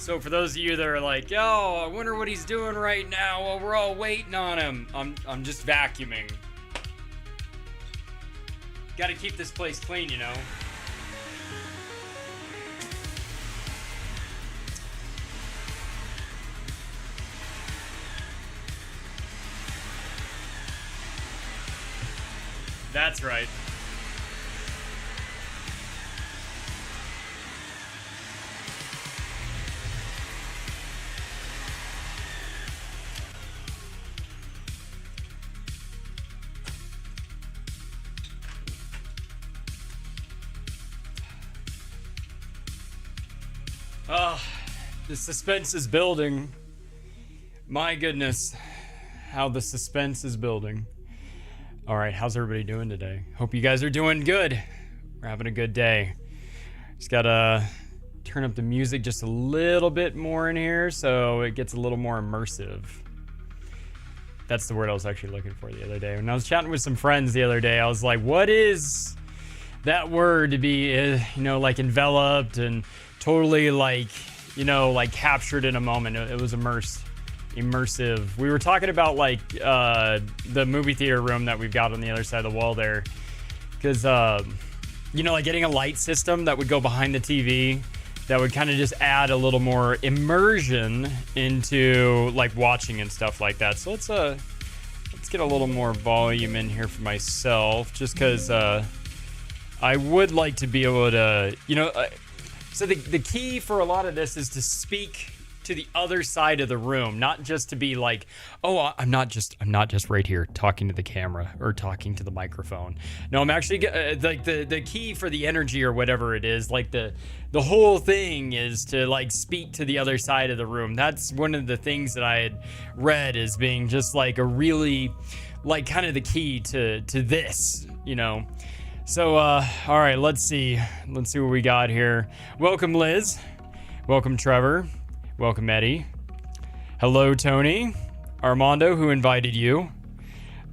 So for those of you that are like, yo, I wonder what he's doing right now while we're all waiting on him, I'm just vacuuming. Gotta keep this place clean, you know? That's right. Oh, the suspense is building. My goodness, how the suspense is building. All right, how's everybody doing today? Hope you guys are doing good. We're having a good day. Just gotta turn up the music just a little bit more in here so it gets a little more immersive. That's the word I was actually looking for the other day. When I was chatting with some friends the other day, I was like, what is that word to be, like enveloped and totally like, like captured in a moment. It was immersive. We were talking about like the movie theater room that we've got on the other side of the wall there. Because, like getting a light system that would go behind the TV that would kind of just add a little more immersion into like watching and stuff like that. So let's get a little more volume in here for myself just because I would like to be able to, so the key for a lot of this is to speak to the other side of the room, not just to be like, oh, I'm not just right here talking to the camera or talking to the microphone. No, I'm actually like the key for the energy or whatever it is, like the whole thing is to like speak to the other side of the room. That's one of the things that I had read as being just like a really like kind of the key to this, So, all right, let's see what we got here. Welcome, Liz. Welcome, Trevor. Welcome, Eddie. Hello, Tony. Armando, who invited you.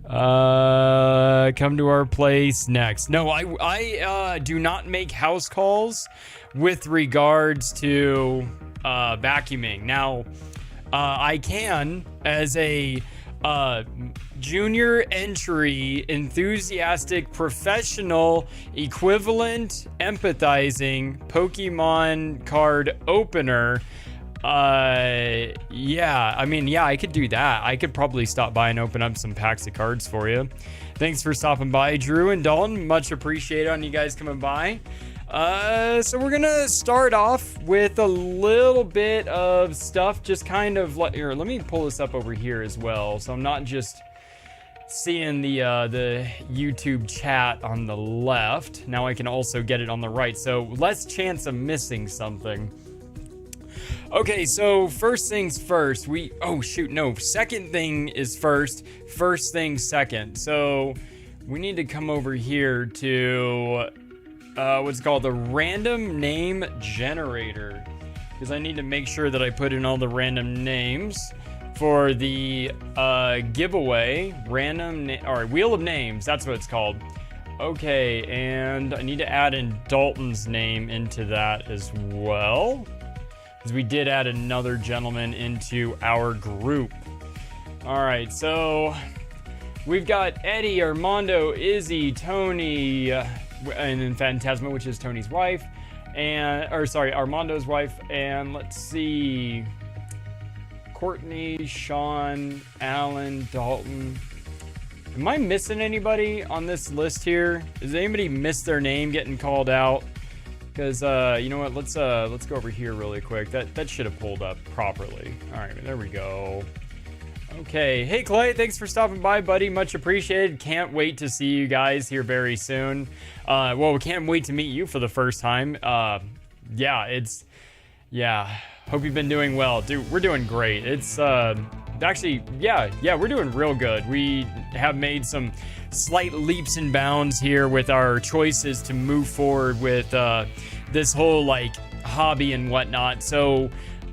Come to our place next. No, I do not make house calls with regards to vacuuming. Now, I can as a junior entry, enthusiastic, professional, equivalent, empathizing Pokemon card opener. I could do that. I could probably stop by and open up some packs of cards for you. Thanks for stopping by, Drew and Dalton. Much appreciated on you guys coming by. So we're gonna start off with a little bit of stuff, just kind of here, let me pull this up over here as well, so I'm not just seeing the YouTube chat on the left. Now I can also get it on the right, so less chance of missing something. Okay, so first things first, second thing is first thing second. So we need to come over here to what's called the random name generator, because I need to make sure that I put in all the random names for the giveaway. Wheel of Names, that's what it's called. Okay, and I need to add in Dalton's name into that as well, because we did add another gentleman into our group. All right, so we've got Eddie, Armando, Izzy, Tony, and then Phantasma, which is Tony's wife, Armando's wife, and let's see, Courtney, Sean, Alan, Dalton. Am I missing anybody on this list here? Does anybody miss their name getting called out? Because you know what? Let's go over here really quick. That should have pulled up properly. All right, there we go. Okay, hey Clay, thanks for stopping by, buddy. Much appreciated. Can't wait to see you guys here very soon. We can't wait to meet you for the first time. Hope you've been doing well, dude. We're doing great. It's actually, we're doing real good. We have made some slight leaps and bounds here with our choices to move forward with this whole like hobby and whatnot. So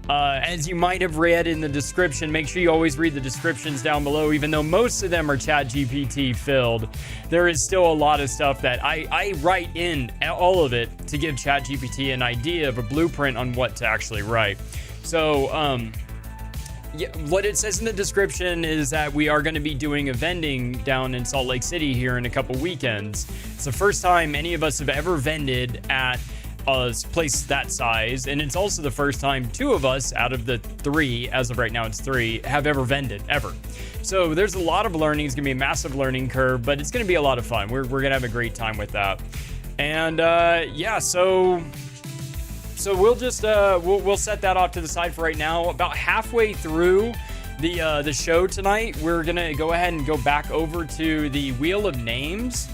as you might have read in the description, make sure you always read the descriptions down below. Even though most of them are ChatGPT filled, there is still a lot of stuff that I write in all of it to give ChatGPT an idea of a blueprint on what to actually write. So, yeah, what it says in the description is that we are going to be doing a vending down in Salt Lake City here in a couple weekends. It's the first time any of us have ever vended at a place that size, and it's also the first time 2 of us out of the 3, as of right now it's 3, have ever vended, ever. So there's a lot of learning. It's gonna be a massive learning curve, but it's gonna be a lot of fun. We're gonna have a great time with that. And yeah, so we'll just we'll set that off to the side for right now. About halfway through the show tonight, we're gonna go ahead and go back over to the Wheel of Names.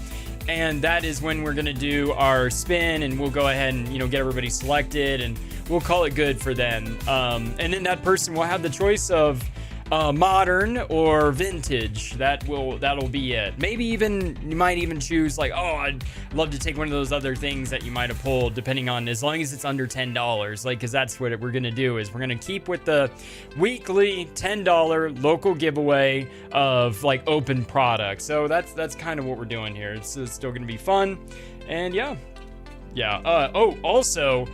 And that is when we're going to do our spin, and we'll go ahead and, get everybody selected, and we'll call it good for them. And then that person will have the choice of modern or vintage. That'll be it. Maybe even, you might even choose like, oh, I'd love to take one of those other things that you might have pulled, depending on, as long as it's under $10. Like, because that's what we're going to do, is we're going to keep with the weekly $10 local giveaway of like open products. So that's kind of what we're doing here. It's still going to be fun. And yeah. Oh, also,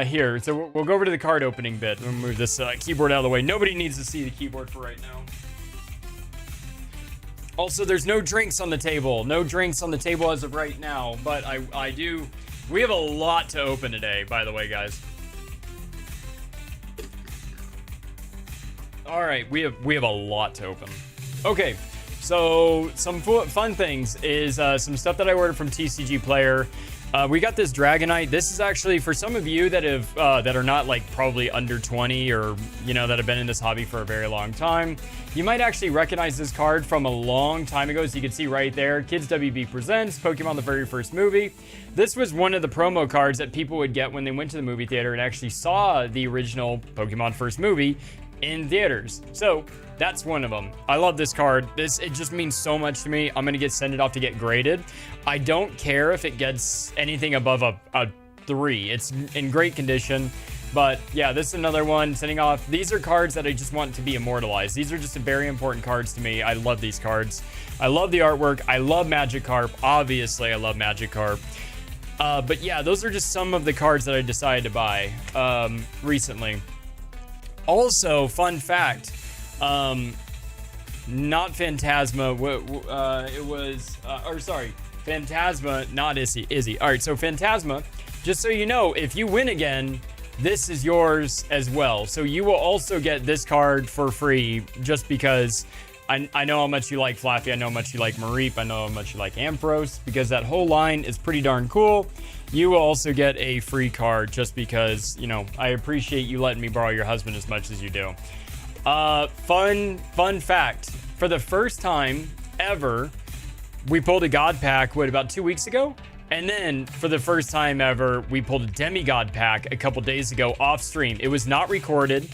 here, so we'll go over to the card opening bit. We'll move this keyboard out of the way. Nobody needs to see the keyboard for right now. Also, there's no drinks on the table. No drinks on the table as of right now, but I do. We have a lot to open today, by the way, guys. All right, we have a lot to open. Okay, so some fun things is some stuff that I ordered from TCG Player. We got this Dragonite. This is actually for some of you that have that are not like probably under 20, or that have been in this hobby for a very long time. You might actually recognize this card from a long time ago. As you can see right there, Kids WB Presents Pokemon the very first movie. This was one of the promo cards that people would get when they went to the movie theater and actually saw the original Pokemon first movie in theaters. So that's one of them. I love this card. It just means so much to me. I'm gonna send it off to get graded. I don't care if it gets anything above a 3. It's in great condition. But yeah, this is another one sending off. These are cards that I just want to be immortalized. These are just very important cards to me. I love these cards. I love the artwork. I love Magikarp. Obviously, I love Magikarp. But yeah, those are just some of the cards that I decided to buy recently. Also, fun fact, not Phantasma, it was, Phantasma, not Izzy. All right, so Phantasma, just so you know, if you win again, this is yours as well. So you will also get this card for free, just because I know how much you like Flaffy, I know how much you like Mareep, I know how much you like Ampharos, because that whole line is pretty darn cool. You will also get a free card just because, I appreciate you letting me borrow your husband as much as you do. Fun fact. For the first time ever, we pulled a God Pack, about 2 weeks ago? And then, for the first time ever, we pulled a Demigod Pack a couple days ago off stream. It was not recorded.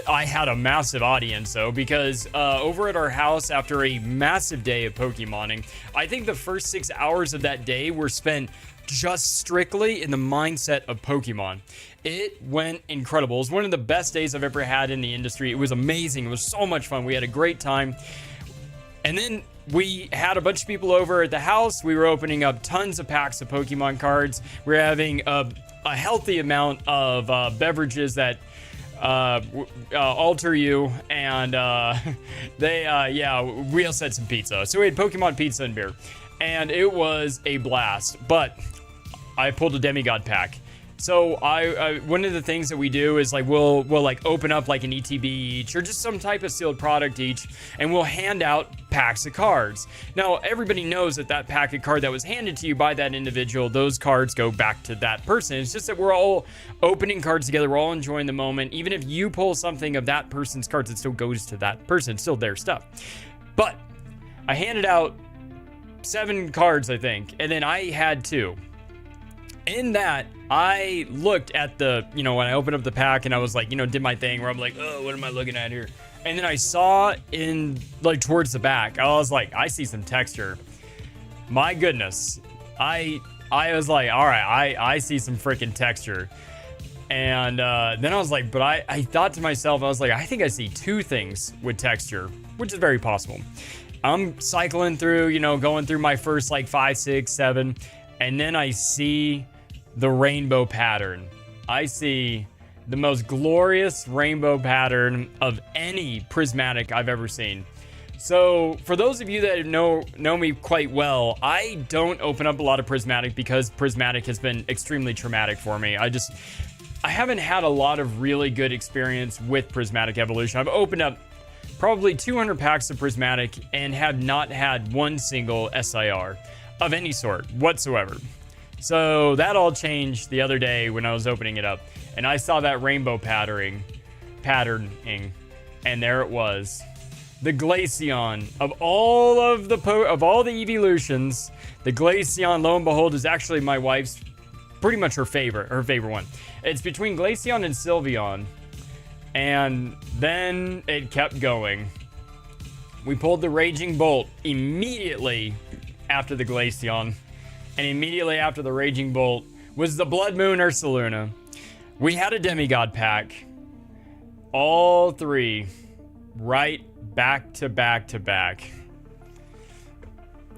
I had a massive audience, though, because over at our house, after a massive day of Pokemoning, I think the first 6 hours of that day were spent just strictly in the mindset of Pokemon. It went incredible. It was one of the best days I've ever had in the industry. It was amazing. It was so much fun. We had a great time. And then we had a bunch of people over at the house. We were opening up tons of packs of Pokemon cards. We were having a healthy amount of beverages that alter you, and we also had some pizza. So we had Pokemon pizza and beer, and it was a blast. But I pulled a Demigod pack. So I one of the things that we do is like we'll like open up like an ETB each, or just some type of sealed product each, and we'll hand out packs of cards. Now everybody knows that pack of card that was handed to you by that individual, those cards go back to that person. It's just that we're all opening cards together, we're all enjoying the moment. Even if you pull something of that person's cards, it still goes to that person. It's still their stuff. But I handed out 7 cards, I think, and then I had 2. In that, I looked at the, when I opened up the pack and I was like, did my thing where I'm like, oh, what am I looking at here? And then I saw in, like, towards the back, I was like, I see some texture. My goodness. I was like, all right, I see some freaking texture. And then I was like, but I thought to myself, I was like, I think I see 2 things with texture, which is very possible. I'm cycling through, going through my first, like, 5, 6, 7, and then I see the rainbow pattern. I see the most glorious rainbow pattern of any prismatic I've ever seen. So for those of you that know me quite well, I don't open up a lot of prismatic because prismatic has been extremely traumatic for me. I haven't had a lot of really good experience with prismatic evolution. I've opened up probably 200 packs of prismatic and have not had one single SIR of any sort whatsoever. So that all changed the other day when I was opening it up, and I saw that rainbow patterning, and there it was. The Glaceon of all the evolutions, the Glaceon, lo and behold, is actually my wife's pretty much her favorite one. It's between Glaceon and Sylveon, and then it kept going. We pulled the Raging Bolt immediately after the Glaceon, and immediately after the Raging Bolt was the Blood Moon Ursaluna. We had a Demigod pack, all three, right back to back to back.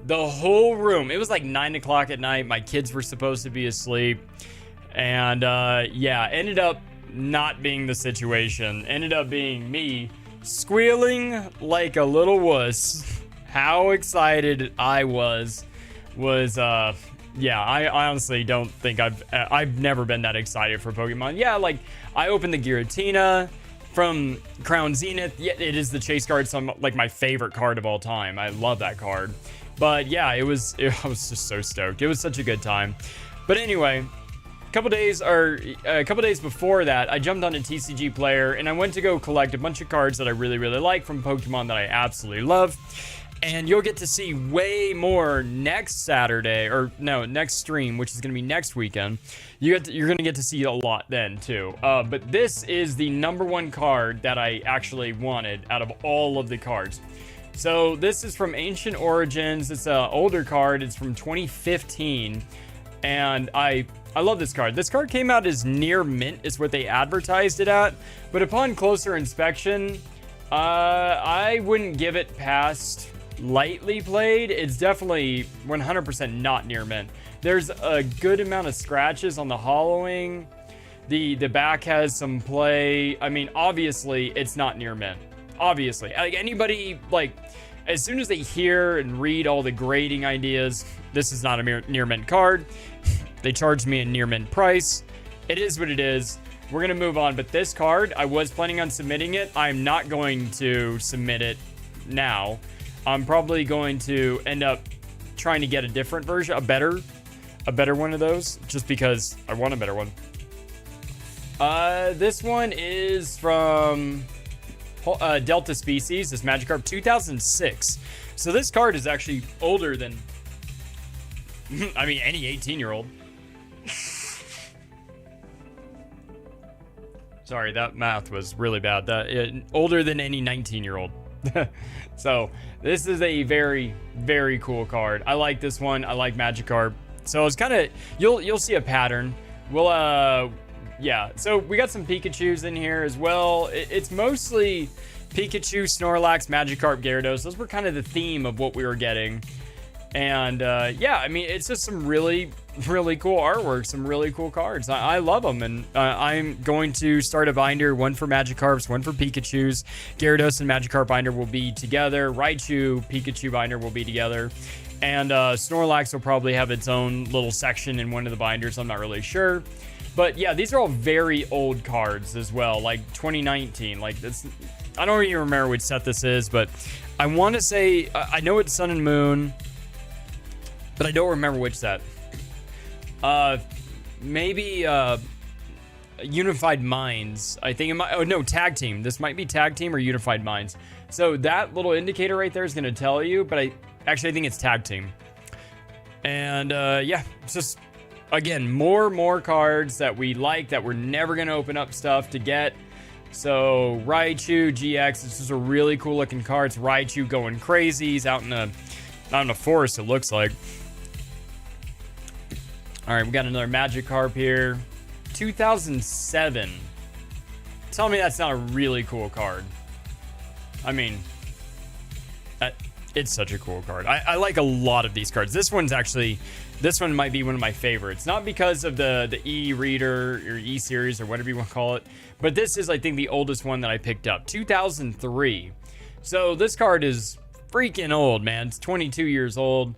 The whole room, it was like 9 o'clock at night. My kids were supposed to be asleep. And yeah, ended up not being the situation. Ended up being me squealing like a little wuss. How excited I was yeah, I honestly don't think I've never been that excited for Pokemon. Yeah, like I opened the Giratina from Crown Zenith. Yeah, it is the chase card, so like my favorite card of all time. I love that card. But yeah, I was just so stoked. It was such a good time. But anyway, a couple days before that, I jumped onto TCG Player and I went to go collect a bunch of cards that I really like from Pokemon that I absolutely love. And you'll get to see way more next Saturday, or no, next stream, which is going to be next weekend. You're going to get to see a lot then too. But this is the #1 card that I actually wanted out of all of the cards. So this is from Ancient Origins. It's an older card. It's from 2015, and I love this card. This card came out as near mint, is what they advertised it at. But upon closer inspection, I wouldn't give it past lightly played. It's definitely 100% not near mint. There's a good amount of scratches on the hollowing. The back has some play. I mean, obviously, it's not near mint. Obviously, like anybody, like as soon as they hear and read all the grading ideas, this is not a near mint card. They charged me a near mint price. It is what it is. We're gonna move on. But this card, I was planning on submitting it. I'm not going to submit it now. I'm probably going to end up trying to get a different version, a better one of those, just because I want a better one. This one is from Delta Species, this Magikarp 2006. So this card is actually older than, I mean, any 18-year-old. Sorry, that math was really bad. Older than any 19-year-old. So this is a very cool card. I like this one. I like Magikarp. So it's kind of, you'll see a pattern. We'll yeah, so we got some Pikachus in here as well. It's mostly Pikachu, Snorlax, Magikarp, Gyarados. Those were kind of the theme of what we were getting. And yeah, I mean, it's just some really cool artwork, some really cool cards. I love them, and I'm going to start a binder, one for Magikarps, one for Pikachus. Gyarados and Magikarp binder will be together. Raichu, Pikachu binder will be together. And Snorlax will probably have its own little section in one of the binders. I'm not really sure. But yeah, these are all very old cards as well, like 2019. Like this, I don't even remember which set this is, but I want to say, I know it's Sun and Moon, but I don't remember which set. Maybe Unified Minds. I think it might, oh no, Tag Team. This might be Tag Team or Unified Minds. So that little indicator right there is going to tell you, but I think it's Tag Team. And yeah, it's just, again, more cards that we like, that we're never going to open up stuff to get. So Raichu GX, this is a really cool looking card. It's Raichu going crazy. He's out in a forest, it looks like. All right, we got another Magikarp here. 2007. Tell me that's not a really cool card. I mean, it's such a cool card. I like a lot of these cards. This one might be one of my favorites. Not because of the e-reader or e-series or whatever you want to call it, but this is, I think, the oldest one that I picked up. 2003. So this card is freaking old, man. It's 22 years old.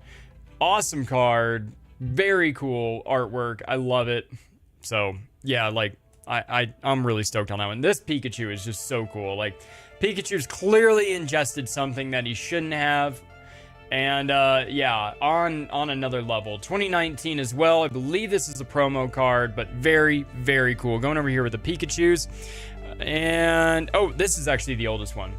Awesome card. Very cool artwork. I love it. So, yeah, like, I'm really stoked on that one. This Pikachu is just so cool. Like, Pikachu's clearly ingested something that he shouldn't have. And, yeah, on another level. 2019 as well. I believe this is a promo card, but very, very cool. Going over here with the Pikachus. And, oh, this is actually the oldest one.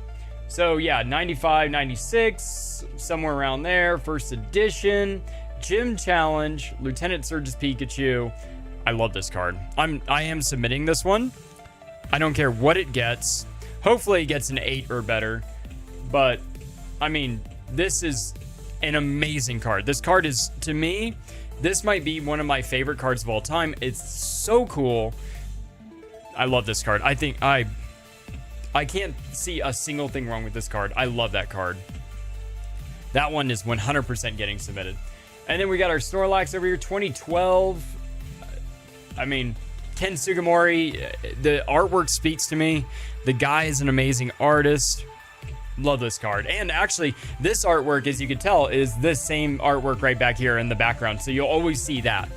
So, yeah, 95, 96, somewhere around there. First edition. Gym Challenge. Lieutenant Surge's Pikachu. I love this card. I am submitting this one. I don't care what it gets. Hopefully it gets an 8 or better. But, I mean, this is an amazing card. This card is, to me, this might be one of my favorite cards of all time. It's so cool. I love this card. I think I can't see a single thing wrong with this card. I love that card. That one is 100% getting submitted. And then we got our Snorlax over here, 2012. I mean, Ken Sugimori, the artwork speaks to me. The guy is an amazing artist. Love this card. And actually, this artwork, as you can tell, is this same artwork right back here in the background. So you'll always see that.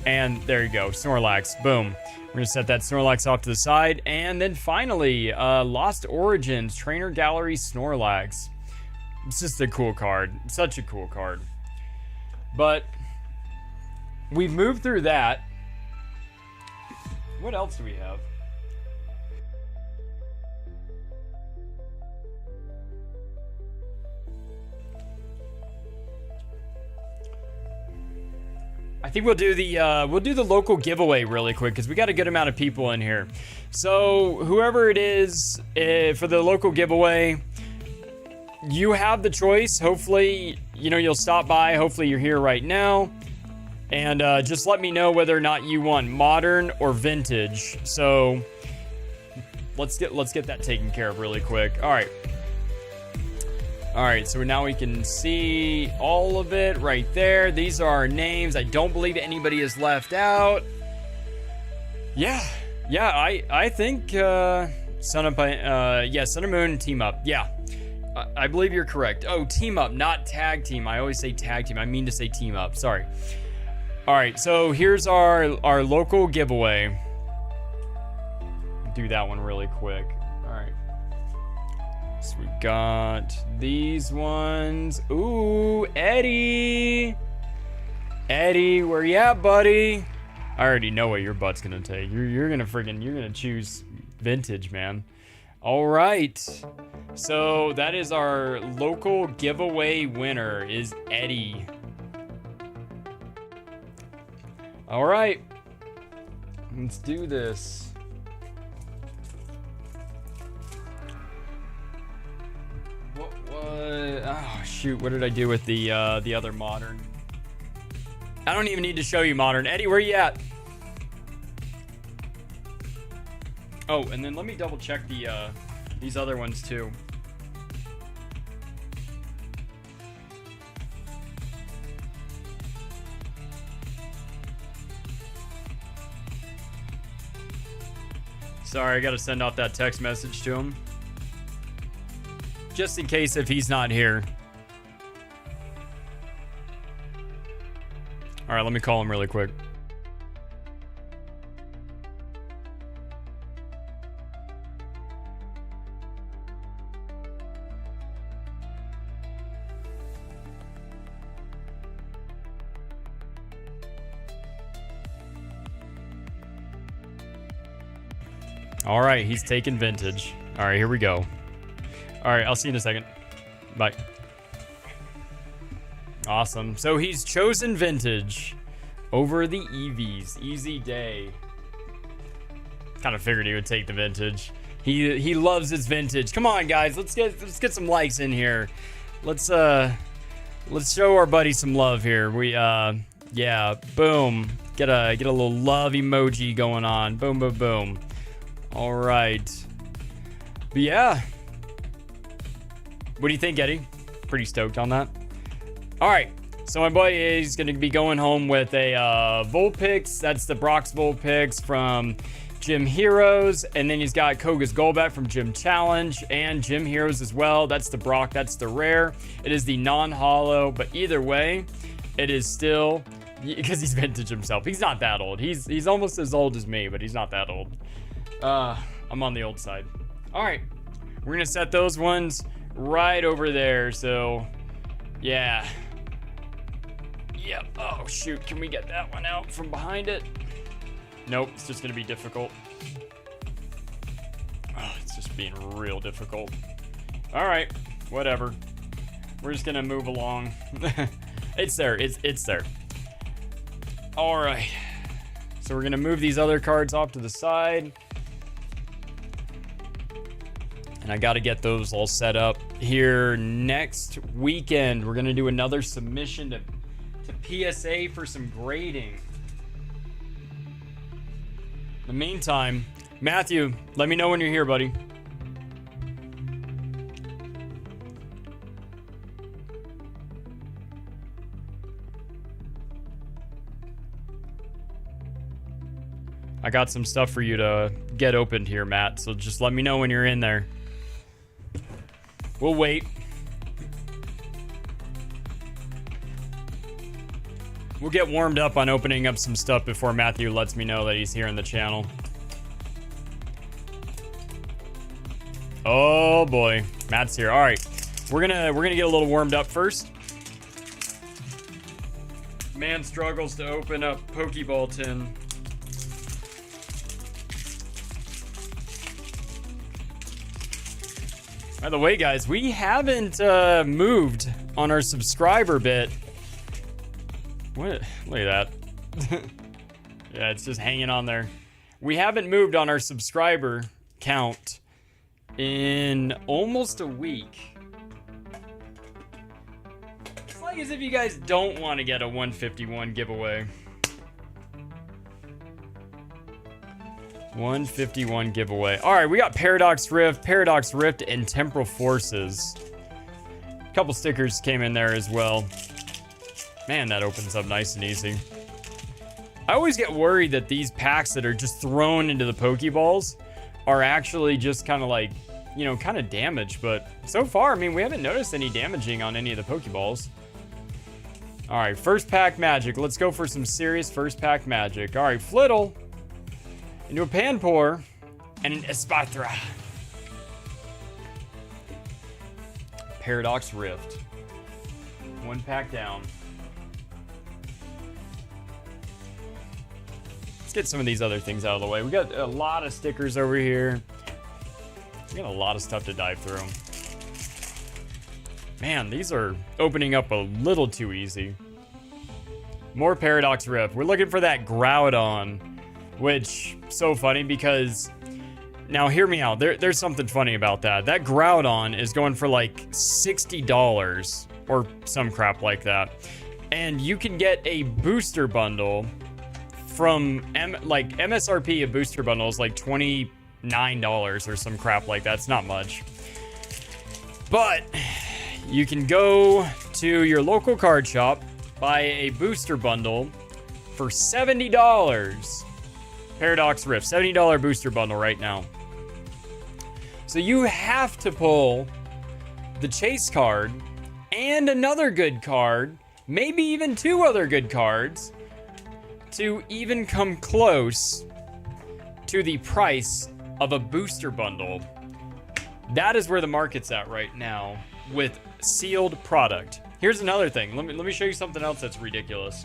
And there you go, Snorlax. Boom. We're going to set that Snorlax off to the side. And then finally, Lost Origins, Trainer Gallery Snorlax. It's just a cool card. Such a cool card. But we've moved through that. What else do we have? I think we'll do the local giveaway really quick because we got a good amount of people in here. So whoever it is for the local giveaway, you have the choice. Hopefully, you'll stop by. Hopefully you're here right now. And just let me know whether or not you want modern or vintage. So let's get that taken care of really quick. All right, so now we can see all of it right there. These are our names. I don't believe anybody is left out. Yeah, I think Sun and Moon team up. Yeah, I believe you're correct. Oh, team up, not tag team. I always say tag team. I mean to say team up. Sorry. All right, so here's our local giveaway. Do that one really quick. All right. So we got these ones. Ooh, Eddie. Eddie, where you at, buddy? I already know what your butt's gonna take. You're gonna choose vintage, man. All right. So that is our local giveaway winner is Eddie. All right, let's do this. What? Oh shoot! What did I do with the other modern? I don't even need to show you modern. Eddie, where you at? Oh, and then let me double check these other ones too. Sorry, I gotta send off that text message to him. Just in case if he's not here. Alright, let me call him really quick. All right, he's taking vintage. All right, here we go. All right, I'll see you in a second. Bye. Awesome. So he's chosen vintage over the EVs. Easy day. Kind of figured he would take the vintage. He loves his vintage. Come on, guys. Let's get some likes in here. Let's show our buddy some love here. Yeah, boom. Get a little love emoji going on. Boom, boom, boom. All right. But yeah. What do you think, Eddie? pretty stoked on that. All right. So my boy is going to be going home with a Vulpix. That's the Brock's Vulpix from Gym Heroes. And then he's got Koga's Golbat from Gym Challenge and Gym Heroes as well. That's the Brock. That's the rare. It is the non-holo. But either way, it is still... Because he's vintage himself. He's not that old. He's almost as old as me, but he's not that old. I'm on the old side. All right. We're going to set those ones right over there. So, yeah. Yep. Oh, shoot. Can we get that one out from behind it? Nope. It's just going to be difficult. Oh, it's just being real difficult. All right. Whatever. We're just going to move along. It's there. It's there. All right. So we're going to move these other cards off to the side. And I got to get those all set up here next weekend. We're going to do another submission to PSA for some grading. In the meantime, Matthew, let me know when you're here, buddy. I got some stuff for you to get opened here, Matt, so just let me know when you're in there. We'll wait. We'll get warmed up on opening up some stuff before Matthew lets me know that he's here in the channel. Oh boy, Matt's here. All right, we're gonna get a little warmed up first. Man struggles to open up Pokeball tin. By the way, guys, we haven't moved on our subscriber bit. What? Look at that. Yeah, it's just hanging on there. We haven't moved on our subscriber count in almost a week. It's like as if you guys don't want to get a 151 giveaway. 151 giveaway. All right, we got Paradox Rift, and Temporal Forces. A couple stickers came in there as well. Man, that opens up nice and easy. I always get worried that these packs that are just thrown into the Pokeballs are actually just kind of like, you know, kind of damaged. But so far, I mean, we haven't noticed any damaging on any of the Pokeballs. All right, first pack magic. Let's go for some serious first pack magic. All right, Flittle into a Panpour and an Espatra. Paradox Rift. One pack down. Let's get some of these other things out of the way. We got a lot of stickers over here. We got a lot of stuff to dive through. Man, these are opening up a little too easy. More Paradox Rift. We're looking for that Groudon, which, so funny because, now hear me out. There's something funny about that. That Groudon is going for like $60 or some crap like that. And you can get a booster bundle from MSRP. A booster bundle is like $29 or some crap like that. It's not much. But you can go to your local card shop, buy a booster bundle for $70. Paradox Rift, $70 booster bundle right now. So you have to pull the chase card and another good card, maybe even two other good cards, to even come close to the price of a booster bundle. That is where the market's at right now with sealed product. Here's another thing. Let me show you something else that's ridiculous.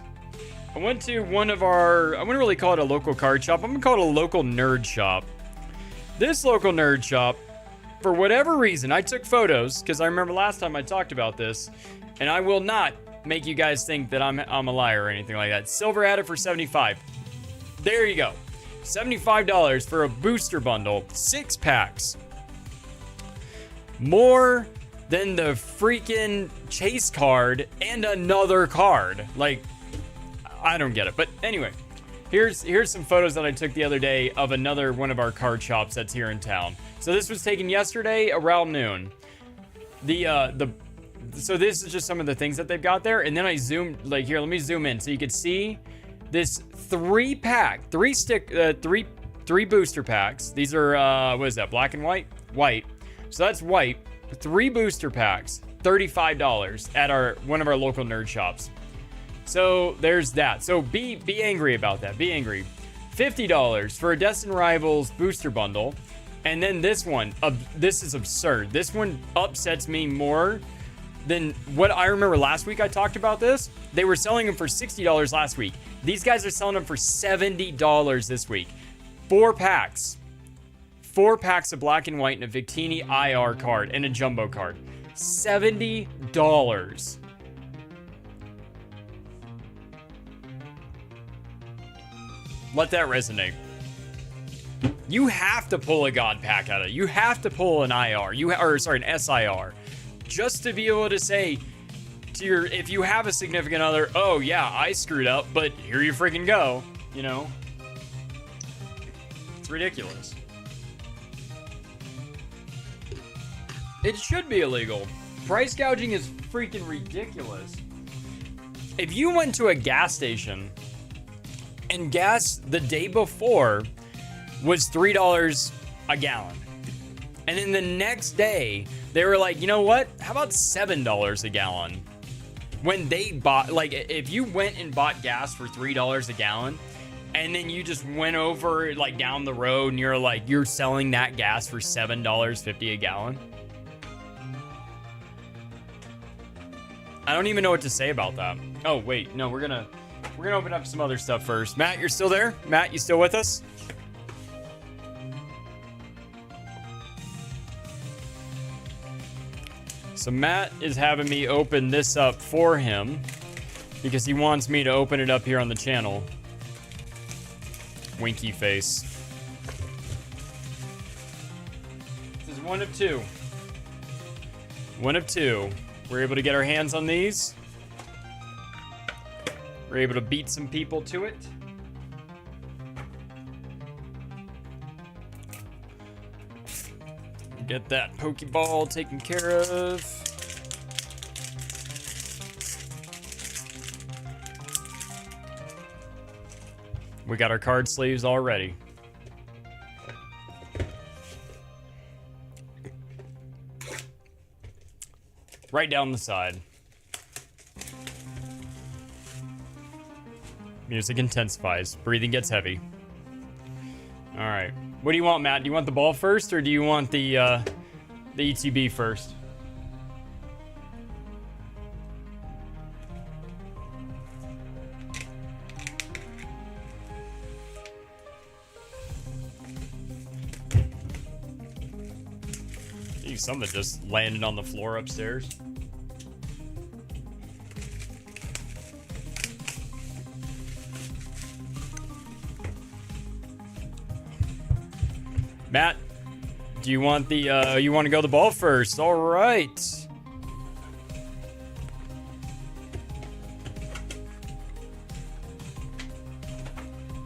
I went to one of our, I wouldn't really call it a local card shop. I'm gonna call it a local nerd shop. This local nerd shop, for whatever reason, I took photos because I remember last time I talked about this, and I will not make you guys think that I'm a liar or anything like that. Silver had it for $75. There you go. $75 for a booster bundle, 6 packs. More than the freaking chase card and another card. Like, I don't get it. But anyway, here's some photos that I took the other day of another one of our card shops that's here in town. So this was taken yesterday around noon. The so this is just some of the things that they've got there. And then I zoomed, like here, let me zoom in so you can see this 3-pack, 3 booster packs. These are, what is that, black and white? White. So that's white. 3 booster packs, $35 at one of our local nerd shops. So there's that. So be angry about that. Be angry. $50 for a Destined Rivals booster bundle. And then this one, this is absurd. This one upsets me more than what I remember last week. I talked about this. They were selling them for $60 last week. These guys are selling them for $70 this week. 4 packs. 4 packs of black and white and a Victini IR card and a jumbo card. $70. Let that resonate. You have to pull a God pack out of it. You have to pull an IR. An SIR. Just to be able to say to if you have a significant other, oh yeah, I screwed up, but here you freaking go. You know? It's ridiculous. It should be illegal. Price gouging is freaking ridiculous. If you went to a gas station and gas the day before was $3 a gallon, and then the next day they were like, you know what? How about $7 a gallon? When they bought, like, if you went and bought gas for $3 a gallon, and then you just went over, like, down the road, and you're like, you're selling that gas for $7.50 a gallon. I don't even know what to say about that. Oh wait, no, we're gonna open up some other stuff first. Matt, you're still there? Matt, you still with us? So Matt is having me open this up for him because he wants me to open it up here on the channel. Winky face. This is one of two. One of two. We're able to get our hands on these. We're able to beat some people to it. Get that Pokeball taken care of. We got our card sleeves already. Right down the side. Music intensifies. Breathing gets heavy. All right. What do you want, Matt? Do you want the ball first, or do you want the ETB first? Something just landed on the floor upstairs. Matt, do you want the you want to go the ball first? All right.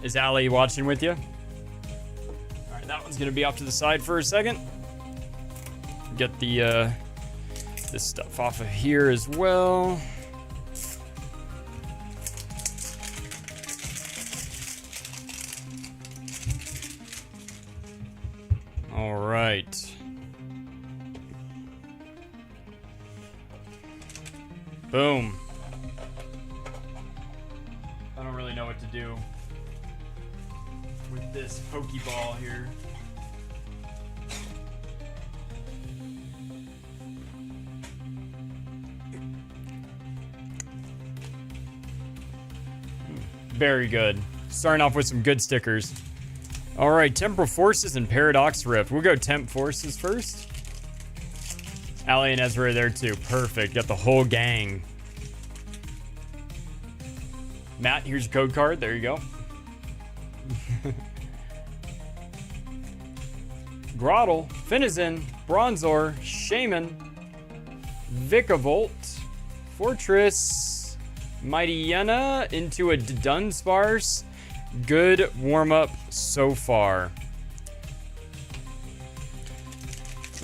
Is Allie watching with you? All right, that one's gonna be off to the side for a second. Get the this stuff off of here as well. All right. Boom. I don't really know what to do with this Pokeball here. Very good. Starting off with some good stickers. All right, Temporal Forces and Paradox Rift. We'll go Temp Forces first. Allie and Ezra are there too. Perfect. Got the whole gang. Matt, here's your code card. There you go. Grottle, Finizen, Bronzor, Shaman, Vikavolt, Fortress, Mightyena into a Dunsparce. Good warm-up so far.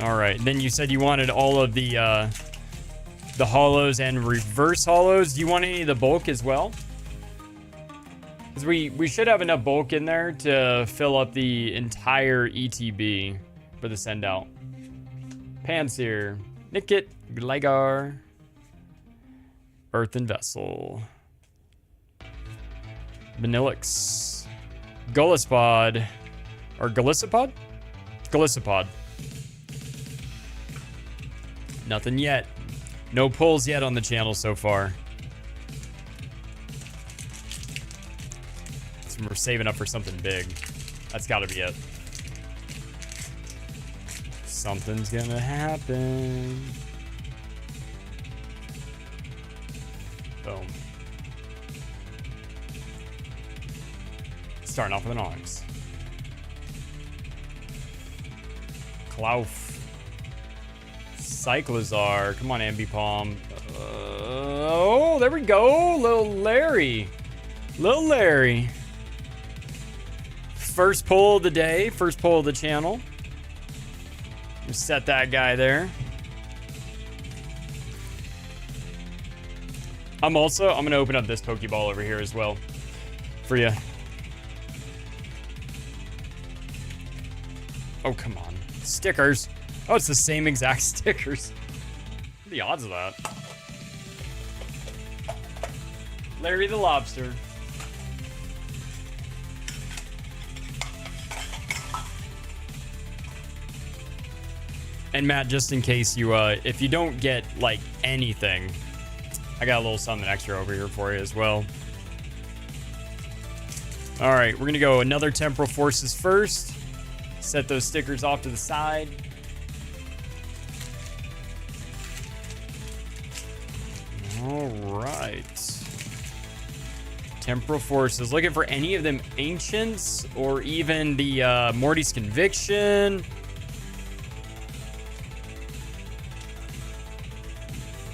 All right, then you said you wanted all of the the hollows and reverse hollows. Do you want any of the bulk as well? Because we should have enough bulk in there to fill up the entire ETB for the send out. Pansear, Nickit, Gligar, Earthen Vessel, Vanillix, Gullispod, or Gallisopod? Gallisopod. Nothing yet. No pulls yet on the channel so far. So we're saving up for something big. That's gotta be it. Something's gonna happen. Boom. Starting off with an Onyx. Klauf. Cyclizar. Come on, Ambipom. Oh, there we go. Little Larry. Little Larry. First pull of the day. First pull of the channel. Just set that guy there. I'm going to open up this Pokeball over here as well for you. Oh, come on. Stickers. Oh, it's the same exact stickers. What are the odds of that? Larry the Lobster. And Matt, just in case you, if you don't get, like, anything, I got a little something extra over here for you as well. All right, we're gonna go another Temporal Forces first. Set those stickers off to the side. All right. Temporal Forces. Looking for any of them Ancients or even the Morty's Conviction.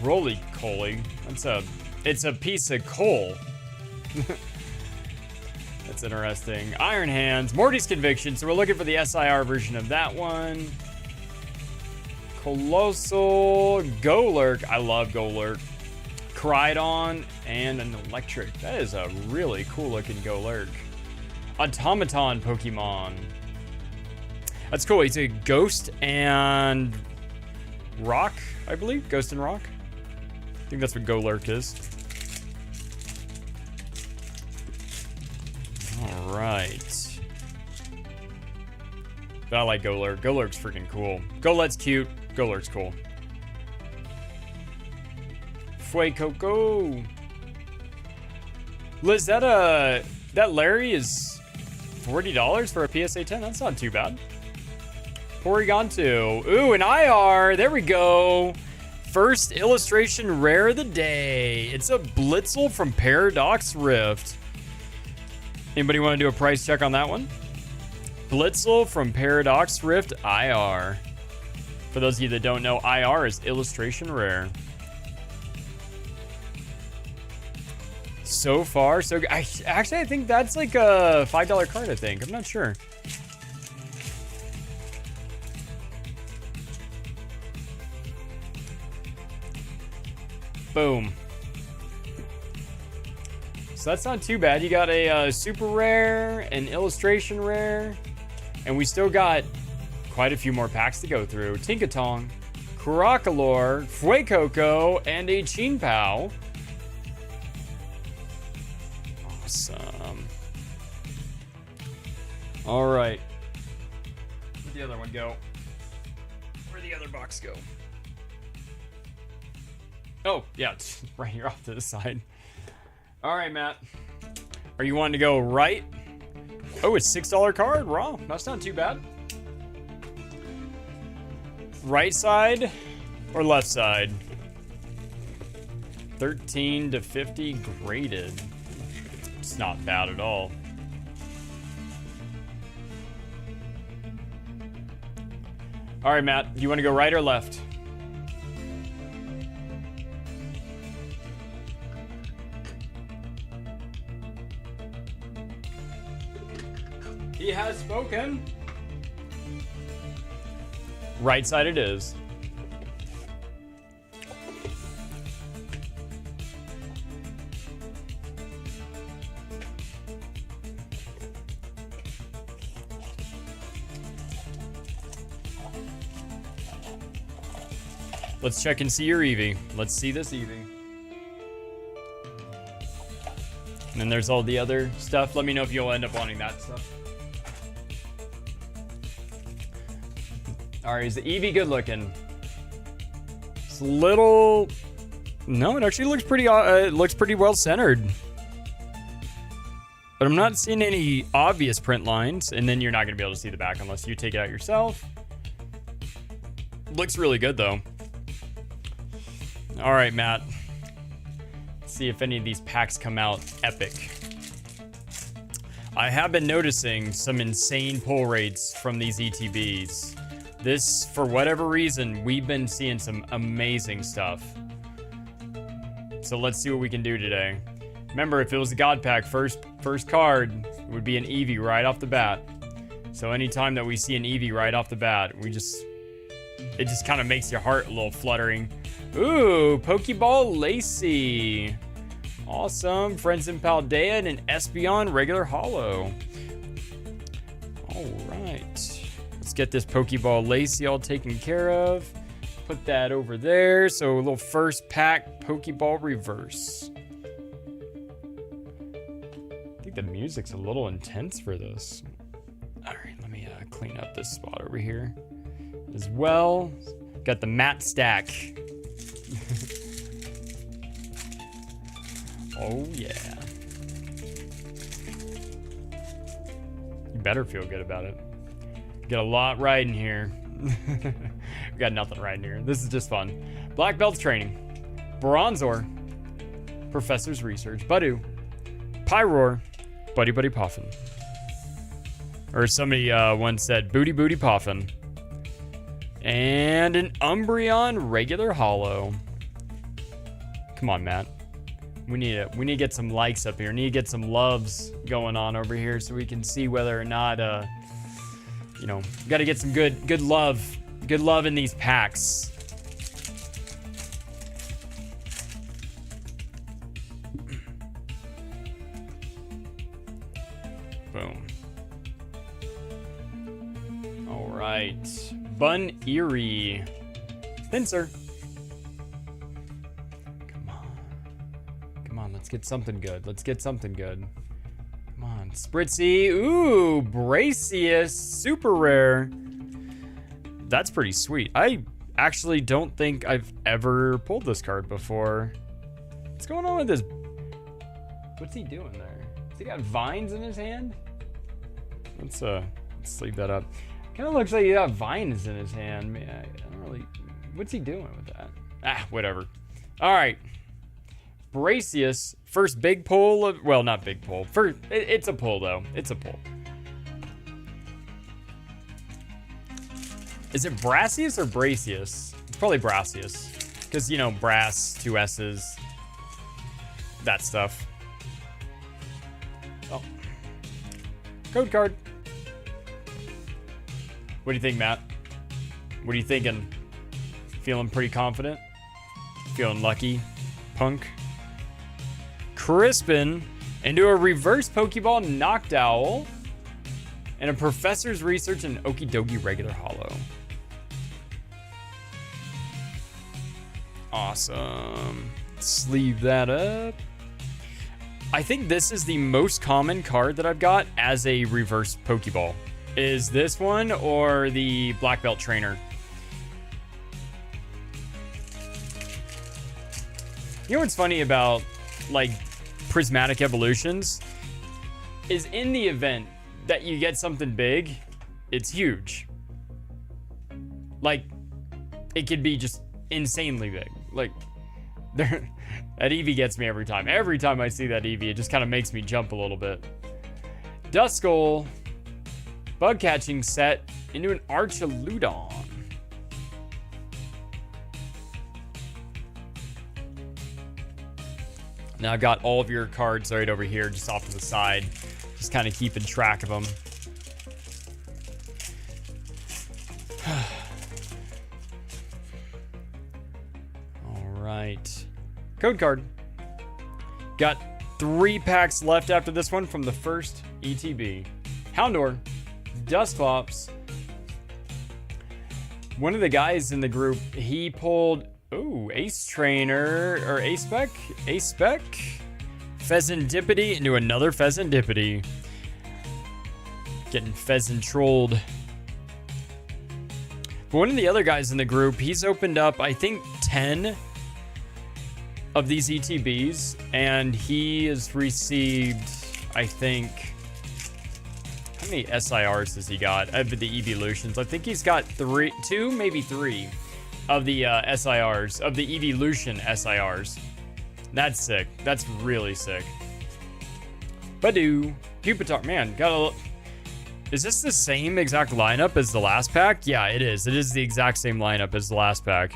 Roly Coly. It's a piece of coal. That's interesting. Iron Hands, Morty's Conviction. So we're looking for the SIR version of that one. Colossal, Golurk. I love Golurk. Crydon, and an Electric. That is a really cool looking Golurk. Automaton Pokemon. That's cool. He's a Ghost and Rock, I believe. Ghost and Rock. I think that's what Golurk is. All right. But I like Golurk. Golurk's freaking cool. Golette's cute. Golurk's cool. Fuecoco. Liz, that Larry is $40 for a PSA 10. That's not too bad. Porygon2. Ooh, an IR. There we go. First illustration rare of the day. It's a Blitzel from Paradox Rift. Anybody want to do a price check on that one? Blitzel from Paradox Rift IR. For those of you that don't know, IR is illustration rare. So far, so actually, I think that's like a $5 card, I think. I'm not sure. Boom. So that's not too bad. You got a super rare, an illustration rare, and we still got quite a few more packs to go through. Tinkatong, Crocalor, Fuecoco, and a Chinpao. Awesome. All right. Where'd the other one go? Where'd the other box go? Oh, yeah, it's right here off to the side. All right, Matt. Are you wanting to go right? Oh, it's $6 card. Wow, that's not too bad. Right side or left side? 13 to 50 graded. It's not bad at all. All right, Matt. Do you want to go right or left? He has spoken. Right side it is. Let's check and see your Eevee. Let's see this Eevee. And then there's all the other stuff. Let me know if you'll end up wanting that stuff. All right, is the Eevee good looking? It's a little... No, it actually looks pretty. It looks pretty well centered. But I'm not seeing any obvious print lines, and then you're not gonna be able to see the back unless you take it out yourself. Looks really good though. All right, Matt. Let's see if any of these packs come out epic. I have been noticing some insane pull rates from these ETBs. This, for whatever reason, we've been seeing some amazing stuff. So let's see what we can do today. Remember, if it was a God Pack, first card, it would be an Eevee right off the bat. So anytime that we see an Eevee right off the bat, it just kind of makes your heart a little fluttering. Ooh, Pokeball Lacey. Awesome. Friends in Paldea and an Espeon regular holo. All right. Let's get this Pokeball Lacey all taken care of. Put that over there. So a little first pack Pokeball reverse. I think the music's a little intense for this. All right, let me clean up this spot over here as well. Got the matte stack. Oh yeah. You better feel good about it. Got a lot right in here. We got nothing right in here. This is just fun. Black Belt's training. Bronzor. Professor's research. Budu. Pyroar. Buddy Buddy Poffin. Or somebody once said Booty Booty Poffin. And an Umbreon regular holo. Come on, Matt. We need to get some likes up here. We need to get some loves going on over here so we can see whether or not you know, got to get some good love in these packs. Boom. All right. Bun Eerie. Pinsir. Come on, let's get something good. Come on, Spritzy. Ooh, Bracious. Super rare. That's pretty sweet. I actually don't think I've ever pulled this card before. What's going on with this? What's he doing there? Has he got vines in his hand? Let's leave that up. Kind of looks like he got vines in his hand. Man, I don't really... What's he doing with that? Ah, whatever. All right. Bracious. First big pull of... Well, not big pull. It's a pull, though. It's a pull. Is it Brassius or Bracious? It's probably Brassius. Because, you know, brass, 2 S's. That stuff. Oh. Code card. What do you think, Matt? What are you thinking? Feeling pretty confident? Feeling lucky? Punk? Crispin into a reverse Pokeball Noctowl and a Professor's Research and Okidogi regular holo. Awesome. Sleeve that up. I think this is the most common card that I've got as a reverse Pokeball. Is this one or the Black Belt Trainer? You know what's funny about like prismatic evolutions is in the event that you get something big, it's huge. Like it could be just insanely big. Like that Eevee gets me every time. Every time I see that Eevee, it just kind of makes me jump a little bit. Duskull, bug catching set into an Archaludon. Now I've got all of your cards right over here, just off to the side, just kind of keeping track of them. All right. Code card. Got 3 packs left after this one from the first ETB. Houndour, Dusclops, one of the guys in the group, he pulled, ooh, Ace Trainer, or Ace Spec? Ace Spec? Pheasantipity into another Pheasantipity. Getting pheasant trolled. But one of the other guys in the group, he's opened up, I think, 10 of these ETBs, and he has received, I think, how many SIRs has he got of the Evolutions? I think he's got two, maybe three of the SIRs, of the Evolution SIRs. That's sick. That's really sick. Badoo. Pupitar. Man, is this the same exact lineup as the last pack? Yeah, it is. It is the exact same lineup as the last pack.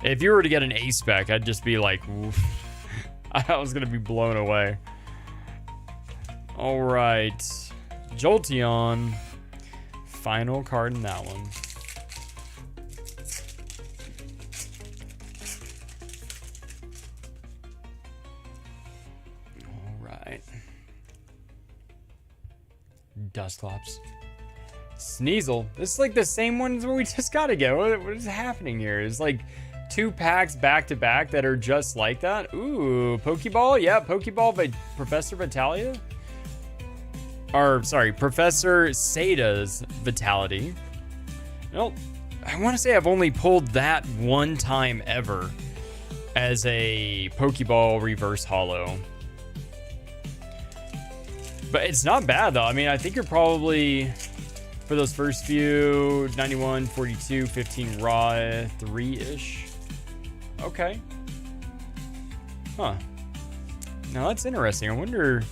If you were to get an A spec, I'd just be like, I was going to be blown away. All right. Jolteon. Final card in that one. All right. Dusclops. Sneasel. This is like the same ones we just got to get. What is happening here? It's like 2 packs back to back that are just like that. Ooh, Pokeball. Yeah, Pokeball by Professor Vitalia. Or, sorry, Professor Sada's Vitality. Well, I want to say I've only pulled that one time ever as a Pokeball Reverse Holo. But it's not bad, though. I mean, I think you're probably, for those first few, 91, 42, 15 raw, 3-ish. Okay. Huh. Now, that's interesting. I wonder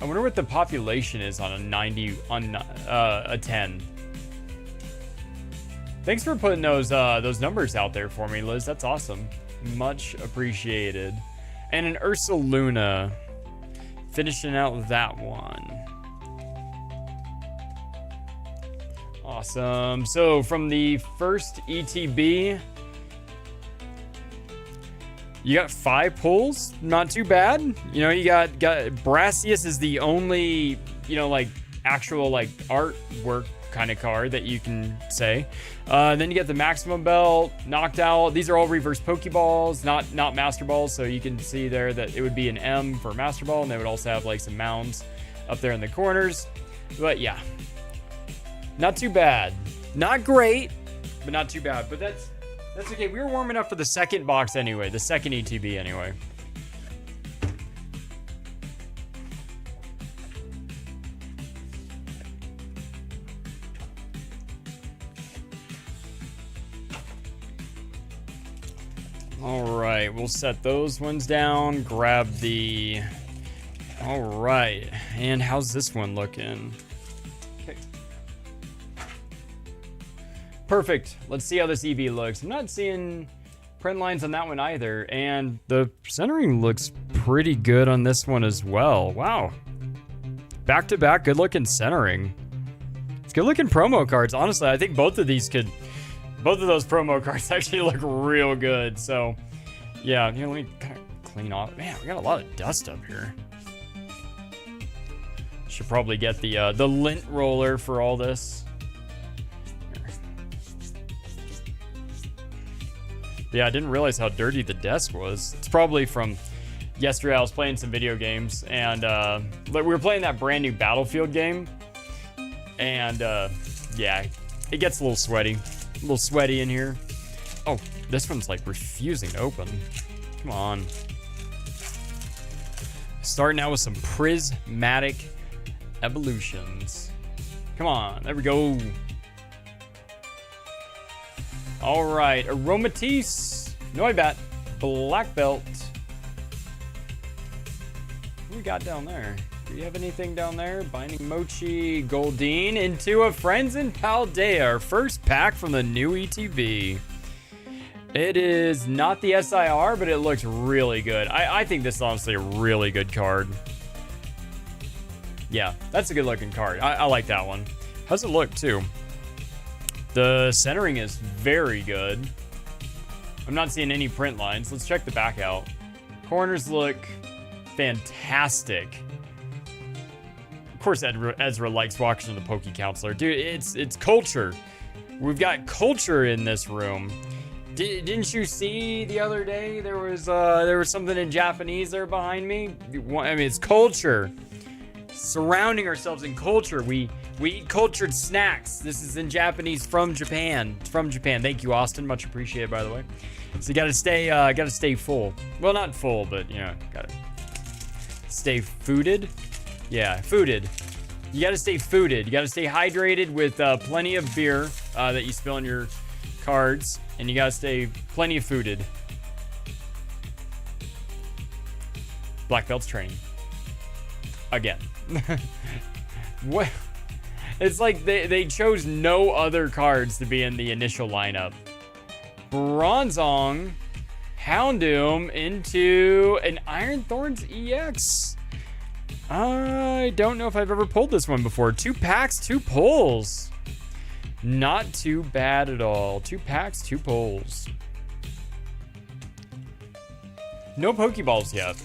what the population is on a 90, on a 10. Thanks for putting those numbers out there for me, Liz. That's awesome. Much appreciated. And an Ursaluna. Finishing out that one. Awesome. So from the first ETB, you got 5 pulls. Not too bad. You know, you got Brassius is the only, you know, like actual like artwork kind of card that you can say. Then you get the Maximum Belt, Knocked Out. These are all reverse Pokeballs, not Master Balls. So you can see there that it would be an M for Master Ball, and they would also have like some mounds up there in the corners. But yeah, not too bad. Not great, but not too bad. But that's okay. We were warming up for the second box anyway, the second ETB anyway. All right, we'll set those ones down, grab the... All right, and how's this one looking? Okay. Perfect. Let's see how this EV looks. I'm not seeing print lines on that one either, and the centering looks pretty good on this one as well. Wow. Back-to-back good-looking centering. It's good-looking promo cards. Honestly, I think both of those promo cards actually look real good. So, yeah, you know, let me kind of clean off. Man, we got a lot of dust up here. Should probably get the lint roller for all this. Yeah, I didn't realize how dirty the desk was. It's probably from yesterday. I was playing some video games, and we were playing that brand new Battlefield game, and yeah, it gets a little sweaty. A little sweaty in here. Oh, this one's like refusing to open. Come on. Starting out with some prismatic evolutions. Come on, there we go. All right, Aromatisse, Noibat, Black Belt. What do we got down there? Do you have anything down there? Binding Mochi, Goldeen, into a Friends and Paldea, our first pack from the new ETB. It is not the SIR, but it looks really good. I think this is honestly a really good card. Yeah, that's a good looking card. I like that one. How's it look too? The centering is very good. I'm not seeing any print lines. Let's check the back out. Corners look fantastic. course Ezra likes watching the Poke Counselor. Dude, it's culture. We've got culture in this room. Didn't you see the other day there was something in Japanese there behind me? I mean, it's culture. Surrounding ourselves in culture. We eat cultured snacks. This is in Japanese from Japan. It's from Japan. Thank you, Austin. Much appreciated, by the way. So you gotta stay full. Well, not full, but you know, gotta stay fooded. Yeah, fooded. You gotta stay fooded. You gotta stay hydrated with plenty of beer that you spill on your cards, and you gotta stay plenty of fooded. Black belts training. Again. What? It's like they chose no other cards to be in the initial lineup. Bronzong, Houndoom into an Iron Thorns EX. I don't know if I've ever pulled this one before. 2 packs, 2 pulls. Not too bad at all. 2 packs, 2 pulls. No Pokeballs yet.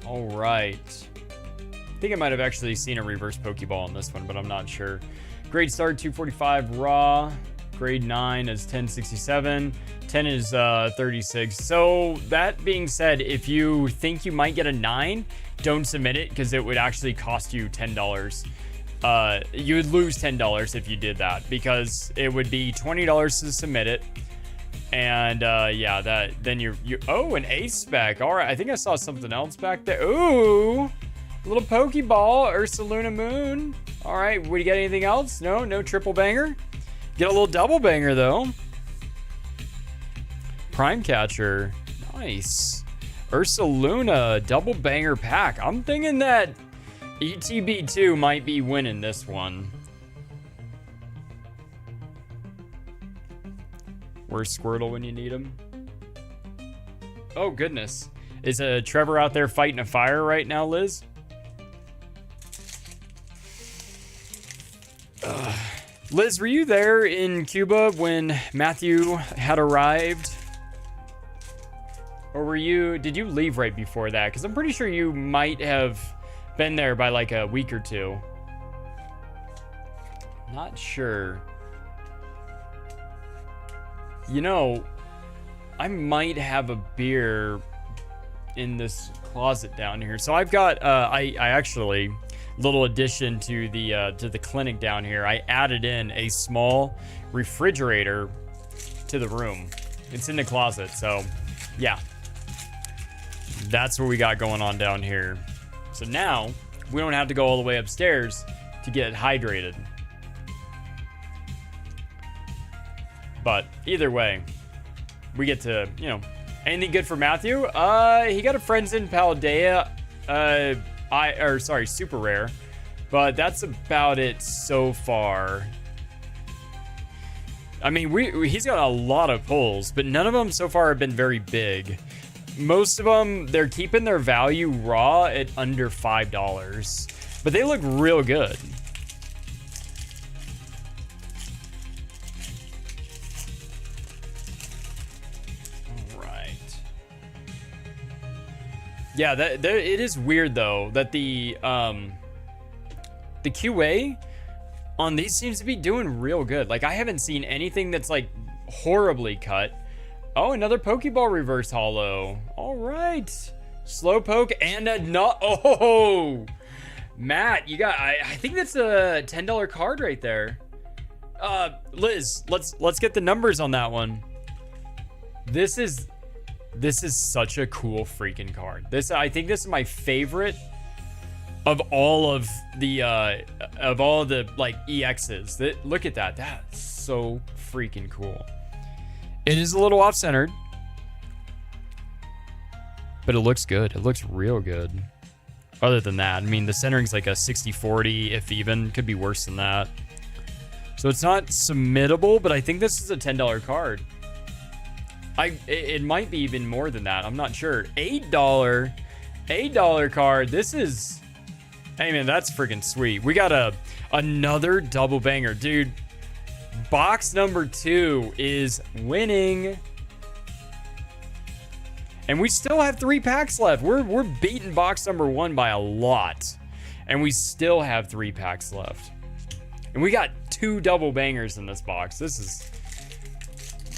All right. I think I might have actually seen a reverse Pokeball on this one, but I'm not sure. Grade start 245 raw. Grade 9 is 1067. 10 is 36. So that being said, if you think you might get a 9, don't submit it because it would actually cost you $10. You would lose $10 if you did that because it would be $20 to submit it. And yeah, then you oh, an ace spec. All right, I think I saw something else back there. Ooh, a little Pokeball, Ursaluna Moon. All right, would you get anything else? No triple banger. Get a little double banger though. Prime Catcher, nice. Ursaluna double banger pack. I'm thinking that ETB2 might be winning this one. Where's Squirtle when you need him? Oh, goodness. Is Trevor out there fighting a fire right now, Liz? Liz, were you there in Cuba when Matthew had arrived? Or did you leave right before that? Because I'm pretty sure you might have been there by like a week or two. Not sure. You know, I might have a beer in this closet down here. So I've got, I actually, little addition to the clinic down here. I added in a small refrigerator to the room. It's in the closet, so yeah. That's what we got going on down here. So now we don't have to go all the way upstairs to get hydrated. But either way, we get to, you know, anything good for Matthew? He got a Friends in Paldea, super rare, but that's about it so far. I mean, he's got a lot of pulls, but none of them so far have been very big. Most of them, they're keeping their value raw at under $5, but they look real good. Yeah, it is weird though that the QA on these seems to be doing real good. Like I haven't seen anything that's like horribly cut. Oh, another Pokeball reverse holo. All right, Slowpoke and a not. Oh, Matt, you got. I think that's a $10 card right there. Liz, let's get the numbers on that one. This is such a cool freaking card. I think this is my favorite of all of the like EXs. Look at that. That's so freaking cool. It is a little off-centered, but it looks good. It looks real good. Other than that, I mean, the centering's like a 60-40, if even. Could be worse than that. So it's not submittable, but I think this is a $10 card. It might be even more than that. I'm not sure. $8 card. This is, hey man, that's freaking sweet. We got another double banger, dude. Box number 2 is winning. And we still have 3 packs left. We're beating box number 1 by a lot. And we still have 3 packs left. And we got 2 double bangers in this box. This is...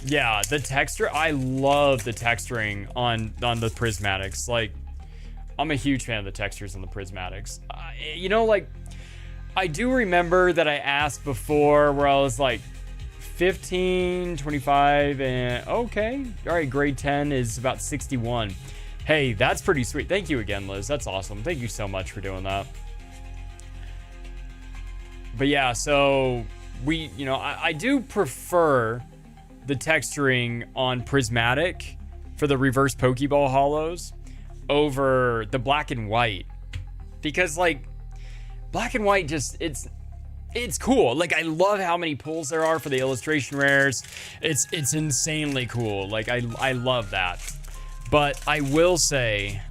Yeah, the texture. I love the texturing on the prismatics. Like, I'm a huge fan of the textures on the prismatics. You know, like, I do remember that I asked before where I was like, 15, 25, and okay. All right, grade 10 is about 61. Hey, that's pretty sweet. Thank you again, Liz. That's awesome. Thank you so much for doing that. But yeah, so we, you know, I do prefer the texturing on prismatic for the reverse Pokeball holos over the black and white, because like black and white just it's cool. Like, I love how many pulls there are for the illustration rares. It's insanely cool. Like, I love that. But I will say,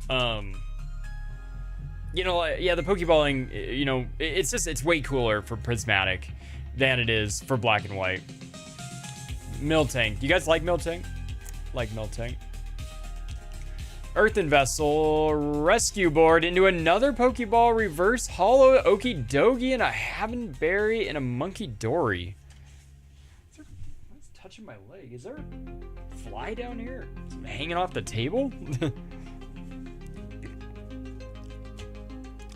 you know, yeah, the Pokeballing, you know, it's way cooler for prismatic than it is for black and white. Miltank. You guys like Miltank? Like Miltank. Earthen Vessel, Rescue Board into another Pokeball reverse holo Okie Dokie and a Havenberry and a Monkey Dory. What's touching my leg? Is there a fly down here? Hanging off the table?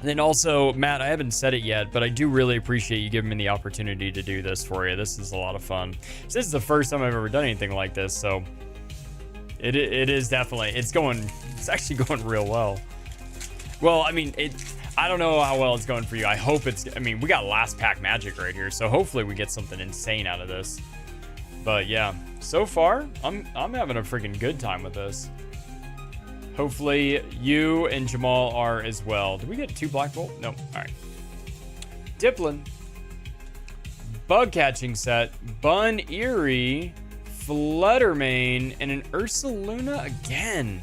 And then also, Matt, I haven't said it yet, but I do really appreciate you giving me the opportunity to do this for you. This is a lot of fun. So this is the first time I've ever done anything like this, so it is definitely, it's actually going real well. Well, I mean, I don't know how well it's going for you. I hope I mean, we got last pack magic right here, so hopefully we get something insane out of this. But yeah, so far, I'm having a freaking good time with this. Hopefully you and Jamal are as well. Did we get 2 Black Bolt? No. All right. Diplin. Bug catching set. Bun Eerie. Fluttermane. And an Ursaluna again.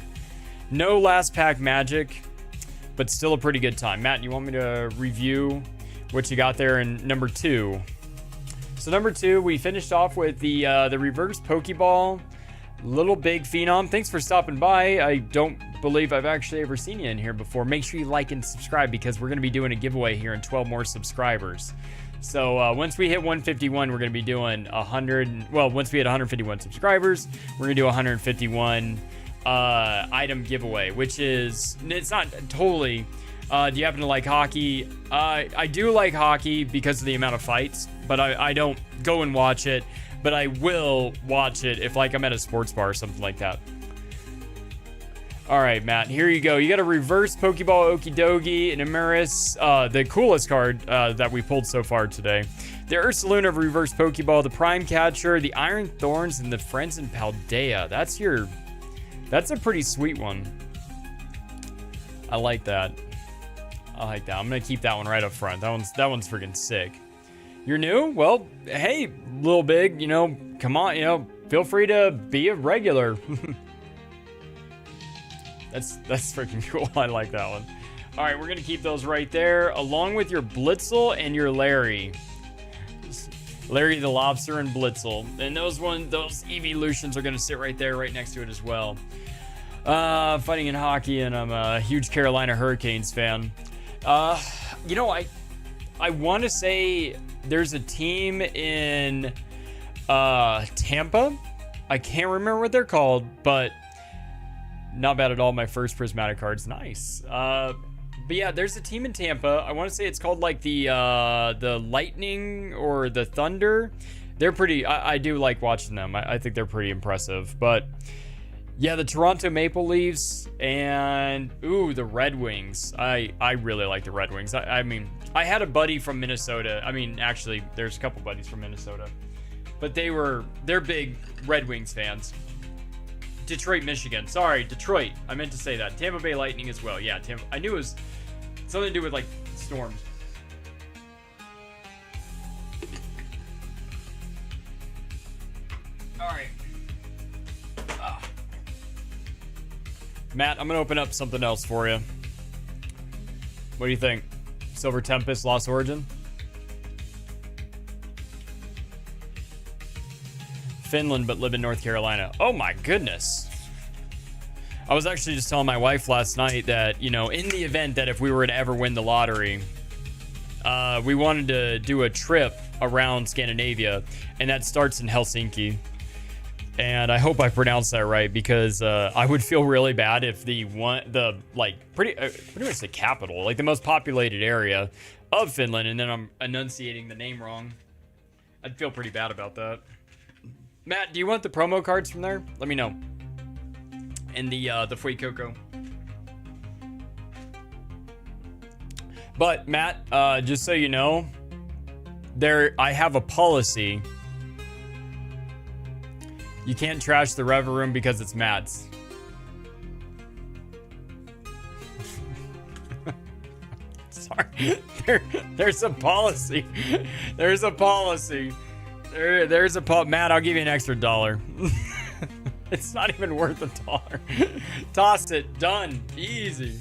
No last pack magic, but still a pretty good time. Matt, you want me to review what you got there in number 2? So number 2, we finished off with the reverse Pokeball. Little Big Phenom, thanks for stopping by. I don't believe I've actually ever seen you in here before. Make sure you like and subscribe, because we're going to be doing a giveaway here in 12 more subscribers. So once we hit 151, we're going to be doing 100. Well, once we hit 151 subscribers, we're going to do 151 item giveaway, which is, it's not totally. Do you happen to like hockey? I do like hockey because of the amount of fights, but I don't go and watch it. But I will watch it if, like, I'm at a sports bar or something like that. All right, Matt, here you go. You got a reverse Pokeball Okie Dokie, an Emeris, the coolest card that we pulled so far today. The Ursaluna of reverse Pokeball, the Prime Catcher, the Iron Thorns, and the Friends in Paldea. That's a pretty sweet one. I like that. I'm gonna keep that one right up front. That one's freaking sick. You're new? Well, hey, Little Big, you know, come on, you know, feel free to be a regular. That's freaking cool. I like that one. All right, we're going to keep those right there, along with your Blitzel and your Larry. Larry the Lobster and Blitzel. And those evolutions are going to sit right there, right next to it as well. Fighting in hockey, and I'm a huge Carolina Hurricanes fan. You know, I want to say there's a team in Tampa. I can't remember what they're called, but not bad at all. My first prismatic card's nice. But yeah, there's a team in Tampa. I want to say it's called like the Lightning or the Thunder. They're pretty. I do like watching them. I think they're pretty impressive. But yeah, the Toronto Maple Leafs and the Red Wings. I really like the Red Wings. I mean, I had a buddy from Minnesota. I mean, actually, there's a couple buddies from Minnesota, but they're big Red Wings fans. Detroit, Michigan. Sorry, Detroit. I meant to say that. Tampa Bay Lightning as well. Yeah, Tampa. I knew it was something to do with like storms. All right. Matt, I'm gonna open up something else for you. What do you think? Silver Tempest, Lost Origin? Finland, but live in North Carolina. Oh my goodness. I was actually just telling my wife last night that, you know, in the event that if we were to ever win the lottery, we wanted to do a trip around Scandinavia, and that starts in Helsinki. And I hope I pronounced that right, because I would feel really bad if pretty much the capital, like the most populated area of Finland, and then I'm enunciating the name wrong. I'd feel pretty bad about that. Matt, do you want the promo cards from there? Let me know. And the Fuecoco. But Matt, just so you know, I have a policy. You can't trash the Rev Room because it's Matt's. Sorry. There's a policy. There's a policy. Matt, I'll give you an extra $1. It's not even worth $1. Toss it. Done. Easy.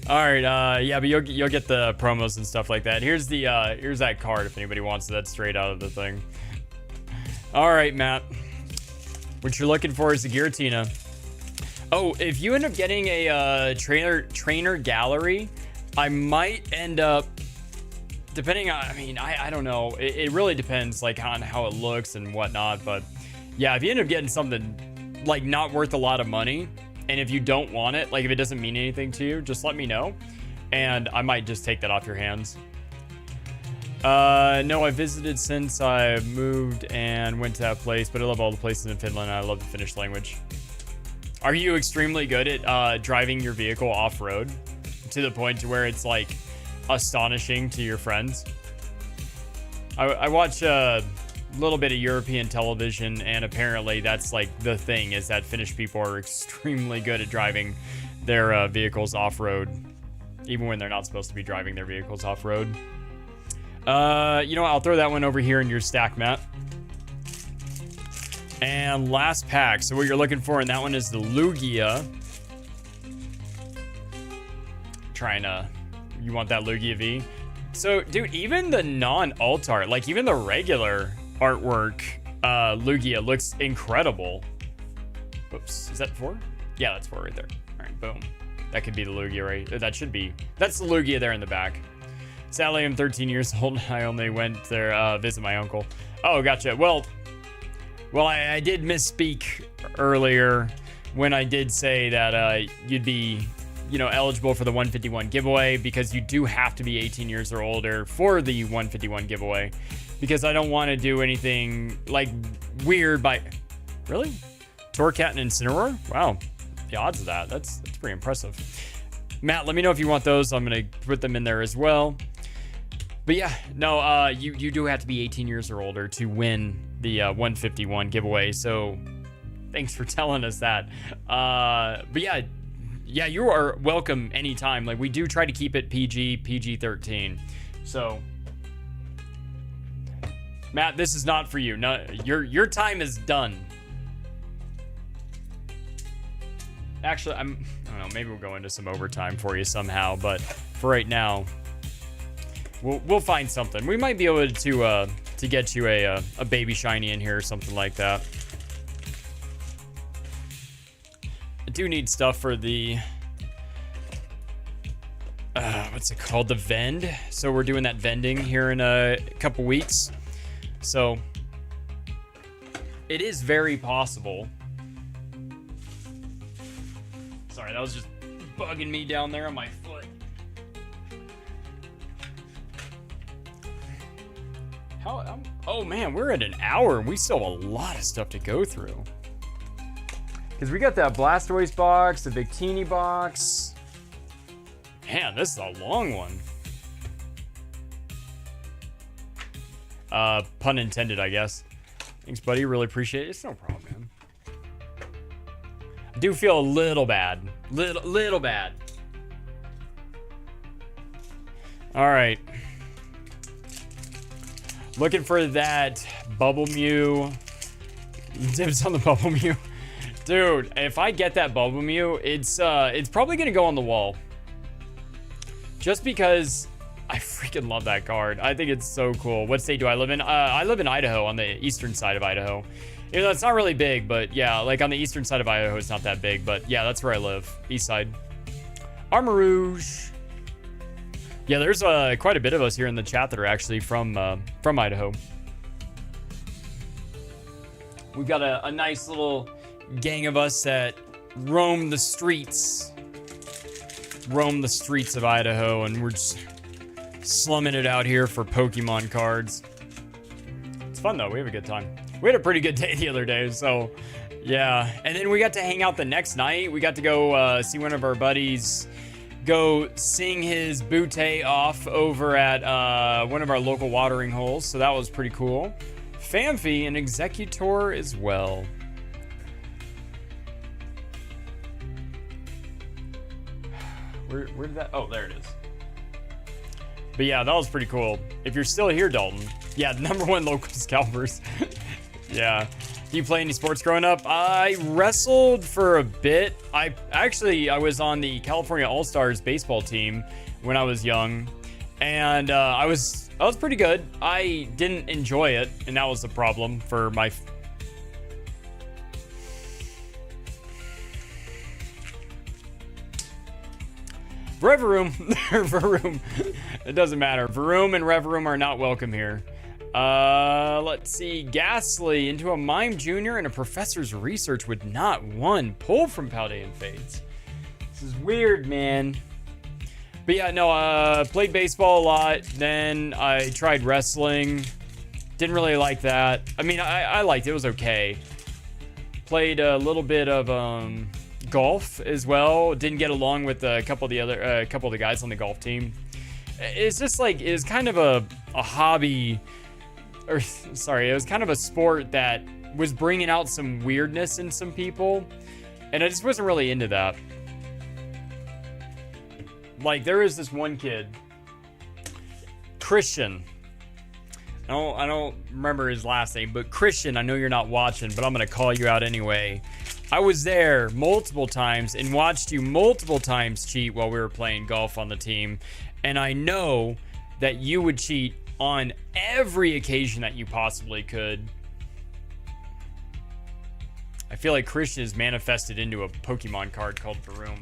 All right. Yeah, but you'll get the promos and stuff like that. Here's that card if anybody wants that straight out of the thing. All right, Matt. What you're looking for is the Giratina. Oh, if you end up getting a trainer gallery, I might end up, depending on, I mean, I don't know. It really depends, like, on how it looks and whatnot. But yeah, if you end up getting something like not worth a lot of money, and if you don't want it, like if it doesn't mean anything to you, just let me know, and I might just take that off your hands. No, I visited since I moved and went to that place, but I love all the places in Finland. I love the Finnish language. Are you extremely good at driving your vehicle off-road to the point to where it's like astonishing to your friends? I watch a little bit of European television, and apparently that's like the thing, is that Finnish people are extremely good at driving their vehicles off-road, even when they're not supposed to be driving their vehicles off-road. You know what? I'll throw that one over here in your stack, Matt. And last pack. So what you're looking for in that one is the Lugia. You want that Lugia V? So, dude, even the non-alt art, like even the regular artwork, Lugia looks incredible. Oops, is that 4? Yeah, that's 4 right there. All right, boom. That could be the Lugia, right? That's the Lugia there in the back. Sadly, I'm 13 years old. I only went there visit my uncle. Oh, gotcha. Well, I did misspeak earlier when I did say that you'd be, you know, eligible for the 151 giveaway, because you do have to be 18 years or older for the 151 giveaway, because I don't want to do anything like weird by... Really? Torcat and Incineroar? Wow. The odds of that. That's pretty impressive. Matt, let me know if you want those. I'm going to put them in there as well. But yeah, no, you do have to be 18 years or older to win the 151 giveaway. So thanks for telling us that. But yeah, you are welcome anytime. Like, we do try to keep it PG-13. So Matt, this is not for you. No, your time is done. Actually, I don't know. Maybe we'll go into some overtime for you somehow. But for right now, we'll find something. We might be able to get you a baby shiny in here or something like that. I do need stuff for the what's it called? The vend. So we're doing that vending here in a couple weeks. So it is very possible. Sorry, that was just bugging me down there on my foot. Oh man, we're at an hour and we still have a lot of stuff to go through. Because we got that Blastoise box, the Victini box. Man, this is a long one. Pun intended, I guess. Thanks, buddy. Really appreciate it. It's no problem, man. I do feel a little bad. Little bad. All right. Looking for that Bubble Mew. Dibs on the Bubble Mew. Dude, if I get that Bubble Mew, it's probably gonna go on the wall. Just because I freaking love that card. I think it's so cool. What state do I live in? I live in Idaho, on the eastern side of Idaho. You know, it's not really big, but yeah, like on the eastern side of Idaho, it's not that big. But yeah, that's where I live, east side. Armor Rouge. Yeah, there's quite a bit of us here in the chat that are actually from Idaho. We've got a nice little gang of us that roam the streets of Idaho, and we're just slumming it out here for Pokemon cards. It's fun though. We have a good time. We had a pretty good day the other day, so yeah. And then we got to hang out the next night. We got to go see one of our buddies go sing his butte off over at one of our local watering holes, so that was pretty cool. Famfi and Executor as well. Where did that? Oh, there it is. But yeah, that was pretty cool. If you're still here, Dalton. Yeah, #1 local scalpers. Yeah. Do you play any sports growing up? I wrestled for a bit. I was on the California All-Stars baseball team when I was young, and I was pretty good. I didn't enjoy it, and that was the problem for my. Reveroom. Veroom. It doesn't matter. Veroom and Reveroom are not welcome here. Let's see. Ghastly into a Mime Junior and a Professor's Research with not one pull from Paldean Fates. This is weird, man. But yeah, no, played baseball a lot. Then I tried wrestling. Didn't really like that. I mean, I liked it. It was okay. Played a little bit of, golf as well. Didn't get along with a couple of the guys on the golf team. It's just like, it was kind of a hobby, or sorry, it was kind of a sport that was bringing out some weirdness in some people, and I just wasn't really into that. Like, there is this one kid, Christian. I don't remember his last name, but Christian, I know you're not watching, but I'm gonna call you out anyway. I was there multiple times and watched you multiple times cheat while we were playing golf on the team. And I know that you would cheat on every occasion that you possibly could. I feel like Christian is manifested into a Pokemon card called Varoom.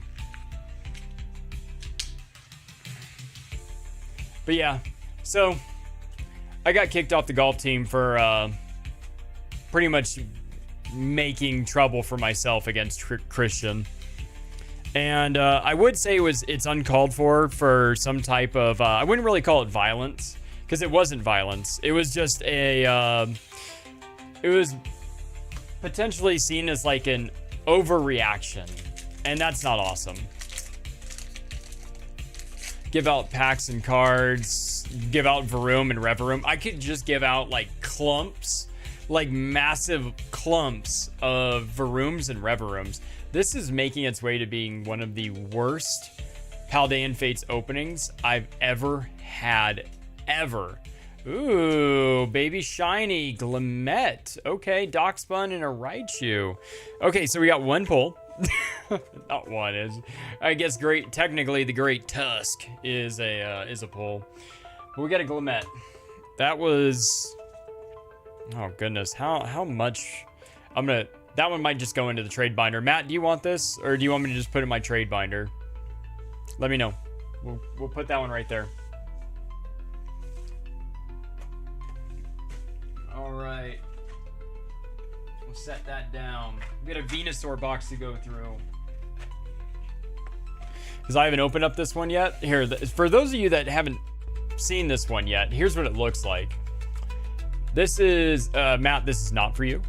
But yeah, so I got kicked off the golf team for pretty much making trouble for myself against Christian. And I would say it's uncalled for some type of I wouldn't really call it violence, because it wasn't violence. It was just it was potentially seen as like an overreaction, and that's not awesome. Give out packs and cards, give out Varoom and Reveroom. I could just give out like clumps, like massive clumps of Varooms and Reverooms. This is making its way to being one of the worst Paldean Fates openings I've ever had, ever. Ooh, Baby Shiny, Glimmet. Okay, Doxbun and a Raichu. Okay, so we got one pull. Not one is, I guess, technically the Great Tusk is a pull. But we got a Glimmet. That was, oh goodness, how much? That one might just go into the trade binder. Matt, do you want this, or do you want me to just put it in my trade binder? Let me know. We'll put that one right there. All right. We'll set that down. We got a Venusaur box to go through, because I haven't opened up this one yet. Here, for those of you that haven't seen this one yet, here's what it looks like. This is Matt. This is not for you.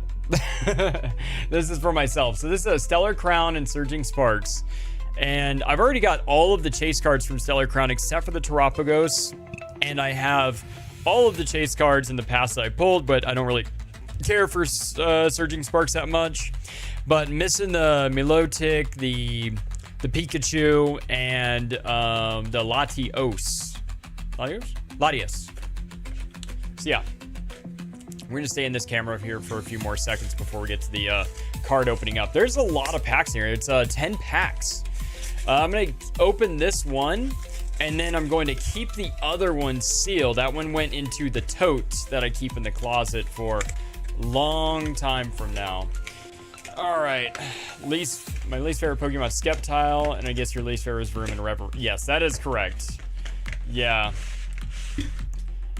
This is for myself. So this is a Stellar Crown and Surging Sparks, and I've already got all of the chase cards from Stellar Crown except for the Terapagos, and I have all of the chase cards in the past that I pulled, but I don't really care for Surging Sparks that much. But missing the Milotic, the Pikachu, and the Latios. Latios. So yeah, we're gonna stay in this camera here for a few more seconds before we get to the card opening up. There's a lot of packs here. It's 10 packs. I'm gonna open this one, and then I'm going to keep the other one sealed. That one went into the tote that I keep in the closet for Long time from now. All right. My least favorite Pokemon is Sceptile, and I guess your least favorite is Vermin Rever. Yes, that is correct. Yeah.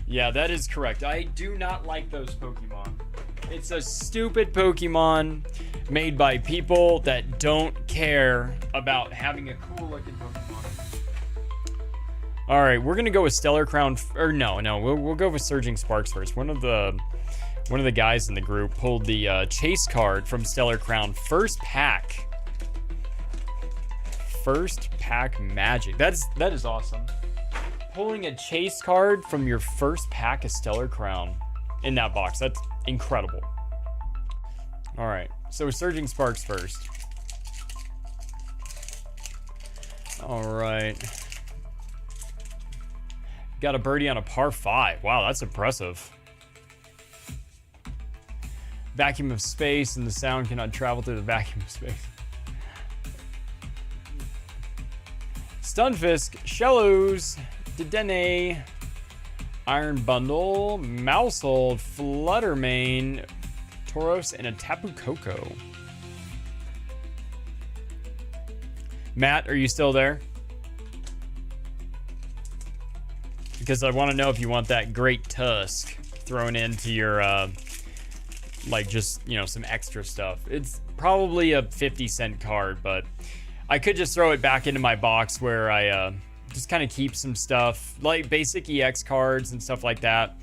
Yeah, that is correct. I do not like those Pokemon. It's a stupid Pokemon made by people that don't care about having a cool looking Pokemon. All right, we're gonna go with Stellar Crown, or no, we'll go with Surging Sparks first. One of the guys in the group pulled the chase card from Stellar Crown first pack. First pack magic. That is awesome. Pulling a chase card from your first pack of Stellar Crown in that box. That's incredible. All right, so Surging Sparks first. All right. Got a birdie on a par 5. Wow, that's impressive. Vacuum of space, and the sound cannot travel through the vacuum of space. Stunfisk, Shellos, Dedenne, Iron Bundle, Mousehold, Fluttermane, Tauros, and a Tapu Koko. Matt, are you still there? Because I want to know if you want that Great Tusk thrown into your, like, just, you know, some extra stuff. It's probably a 50-cent card, but I could just throw it back into my box where I just kind of keep some stuff, like basic EX cards and stuff like that.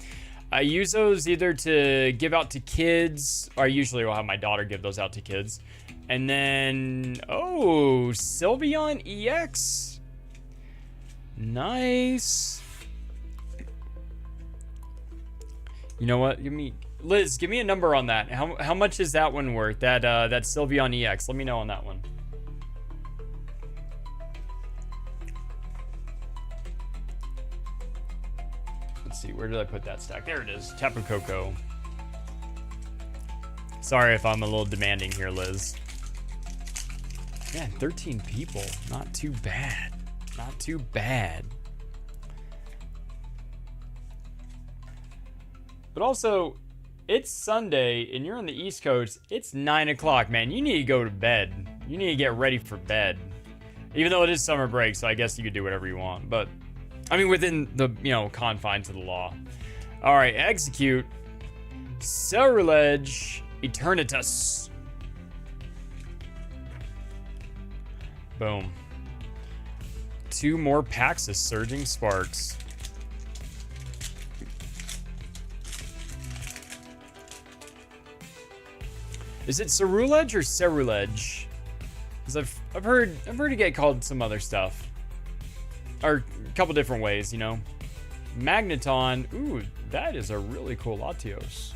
I use those either to give out to kids, or I usually will have my daughter give those out to kids. And then, oh, Sylveon EX. Nice. You know what? Liz, give me a number on that. How much is that one worth? That Sylveon EX. Let me know on that one. Let's see, where did I put that stack? There it is. Tapu Koko. Sorry if I'm a little demanding here, Liz. Man, 13 people. Not too bad. Not too bad. But also, it's Sunday and you're on the East Coast. It's 9 o'clock, man. You need to go to bed. You need to get ready for bed. Even though it is summer break, so I guess you could do whatever you want. But, I mean, within the, you know, confines of the law. All right, execute. Ceruledge Eternatus. Boom. 2 more packs of Surging Sparks. Is it Ceruledge or Ceruledge? Because I've heard it get called some other stuff, or a couple different ways, you know. Magneton. Ooh, that is a really cool Latios.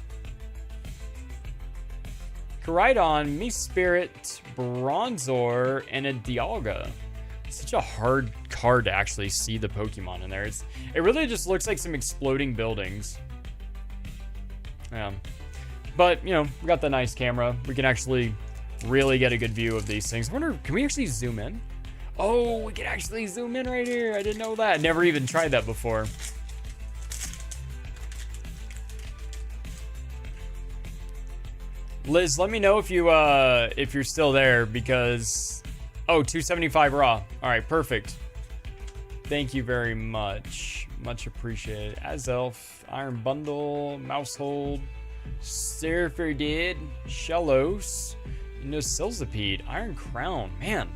Koraidon, Mespirit, Bronzor, and a Dialga. It's such a hard card to actually see the Pokemon in there. It really just looks like some exploding buildings. Yeah. But, you know, we got the nice camera. We can actually really get a good view of these things. I wonder, can we actually zoom in? Oh, we can actually zoom in right here. I didn't know that. Never even tried that before. Liz, let me know if you're still there, because oh, 275 raw. All right, perfect. Thank you very much. Much appreciated. Azelf, Iron Bundle, Mousehold, Serapherdid, Shellos, Silzipede, Iron Crown. Man,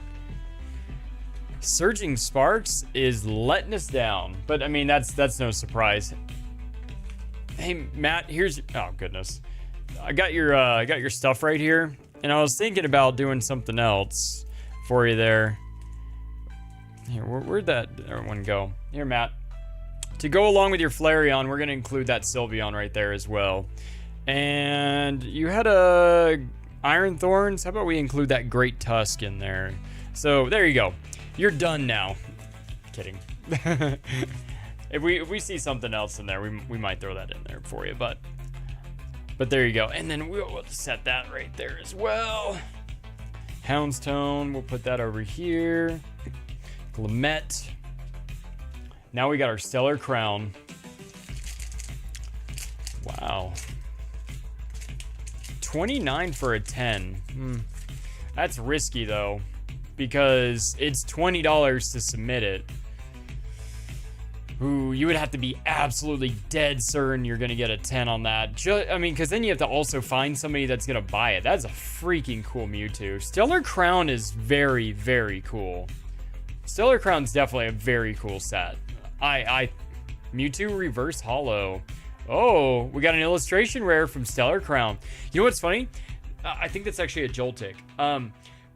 Surging Sparks is letting us down, but I mean that's no surprise. Hey Matt, here's, oh goodness, I got your stuff right here, and I was thinking about doing something else for you there. Here, where'd that one go? Here, Matt. To go along with your Flareon, we're gonna include that Sylveon right there as well. And you had a Iron Thorns. How about we include that Great Tusk in there? So there you go. You're done now. Kidding. If we see something else in there, we might throw that in there for you. But there you go. And then we'll set that right there as well. Houndstone. We'll put that over here. Glammet. Now we got our Stellar Crown. Wow. $29 for a 10. That's risky though, because it's $20 to submit it. Ooh, you would have to be absolutely dead certain you're gonna get a 10 on that. I mean, because then you have to also find somebody that's gonna buy it. That's a freaking cool Mewtwo. Stellar Crown is very, very cool. Stellar Crown's definitely a very cool set. Mewtwo Reverse Holo. Oh, we got an illustration rare from Stellar Crown. You know what's funny? I think that's actually a Joltik.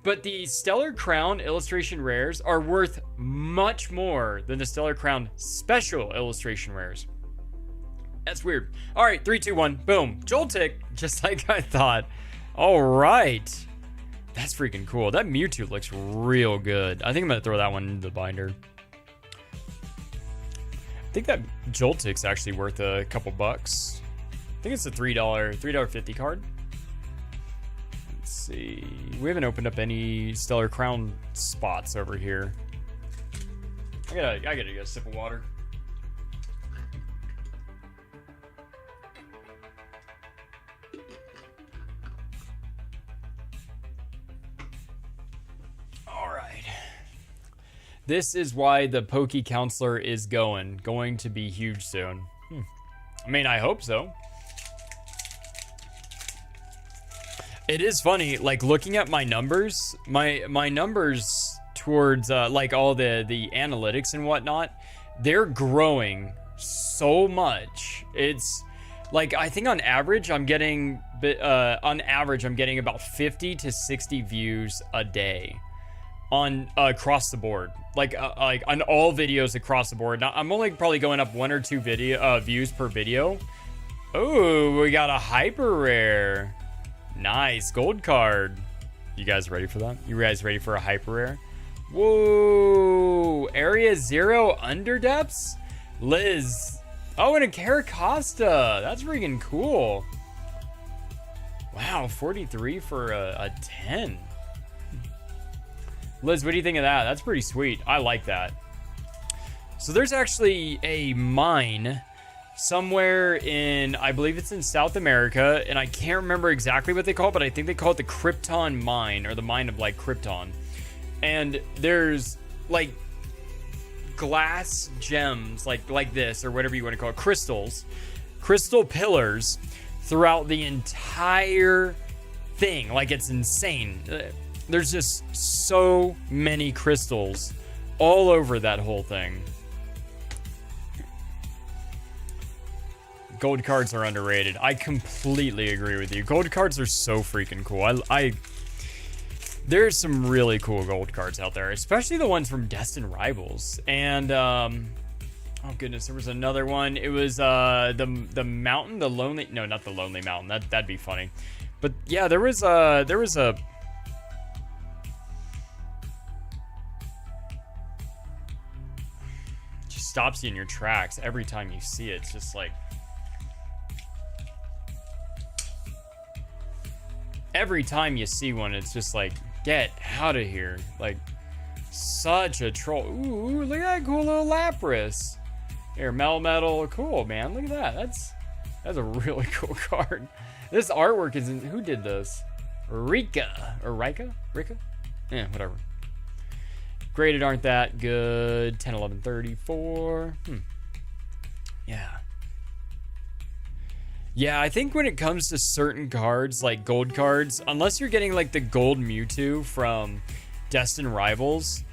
But the Stellar Crown illustration rares are worth much more than the Stellar Crown special illustration rares. That's weird. All right, 3, 2, 1, boom. Joltik, just like I thought. All right. That's freaking cool. That Mewtwo looks real good. I think I'm going to throw that one into the binder. I think that Joltik's actually worth a couple bucks. I think it's a $3.50 card. Let's see. We haven't opened up any Stellar Crown spots over here. I gotta get a sip of water. All right. This is why the Poke Counselor is going to be huge soon. I mean, I hope so. It is funny, like looking at my numbers, my numbers towards like all the analytics and whatnot, they're growing so much. It's like, I think on average I'm getting about 50 to 60 views a day on across the board, like on all videos across the board. Now I'm only probably going up 1 or 2 views per video. Oh, we got a hyper rare. Nice gold card. You guys ready for that? You guys ready for a hyper rare? Whoa, area 0 underdepths. Liz. Oh, and a Caracosta. That's freaking cool. Wow, 43 for a 10. Liz, what do you think of that? That's pretty sweet. I like that. So there's actually a mine somewhere in, I believe it's in South America, and I can't remember exactly what they call it, but I think they call it the Krypton Mine, or the mine of like Krypton. And there's like glass gems like this, or whatever you want to call it, crystal pillars throughout the entire thing. Like, it's insane. There's just so many crystals all over that whole thing. Gold cards are underrated. I completely agree with you. Gold cards are so freaking cool. There's some really cool gold cards out there, especially the ones from Destined Rivals. And oh goodness, there was another one. It was the mountain, the lonely, no, not the Lonely Mountain. That'd be funny. But yeah, there was a just stops you in your tracks every time you see it. It's just like, every time you see one, it's just like, get out of here. Like, such a troll. Ooh, look at that cool little Lapras. Here, Melmetal. Cool, man. Look at that. That's a really cool card. This artwork isn't, who did this? Rika? Yeah, whatever. Graded aren't that good. 10, 11, 34. Yeah, I think when it comes to certain cards, like gold cards, unless you're getting like the gold Mewtwo from Destined Rivals,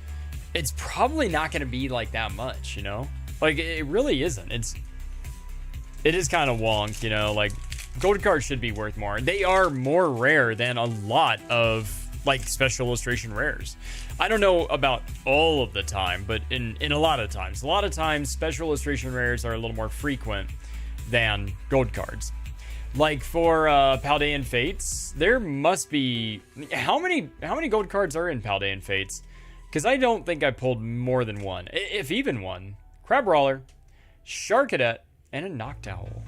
it's probably not going to be like that much, you know? Like, it really isn't. It is kind of wonk, you know? Like, gold cards should be worth more. They are more rare than a lot of like special illustration rares. I don't know about all of the time, but in a lot of times, special illustration rares are a little more frequent than gold cards. Like for Paldean Fates, there must be, how many gold cards are in Paldean Fates? Because I don't think I pulled more than one, if even one. Crabrawler, Sharkadet, and a Noctowl.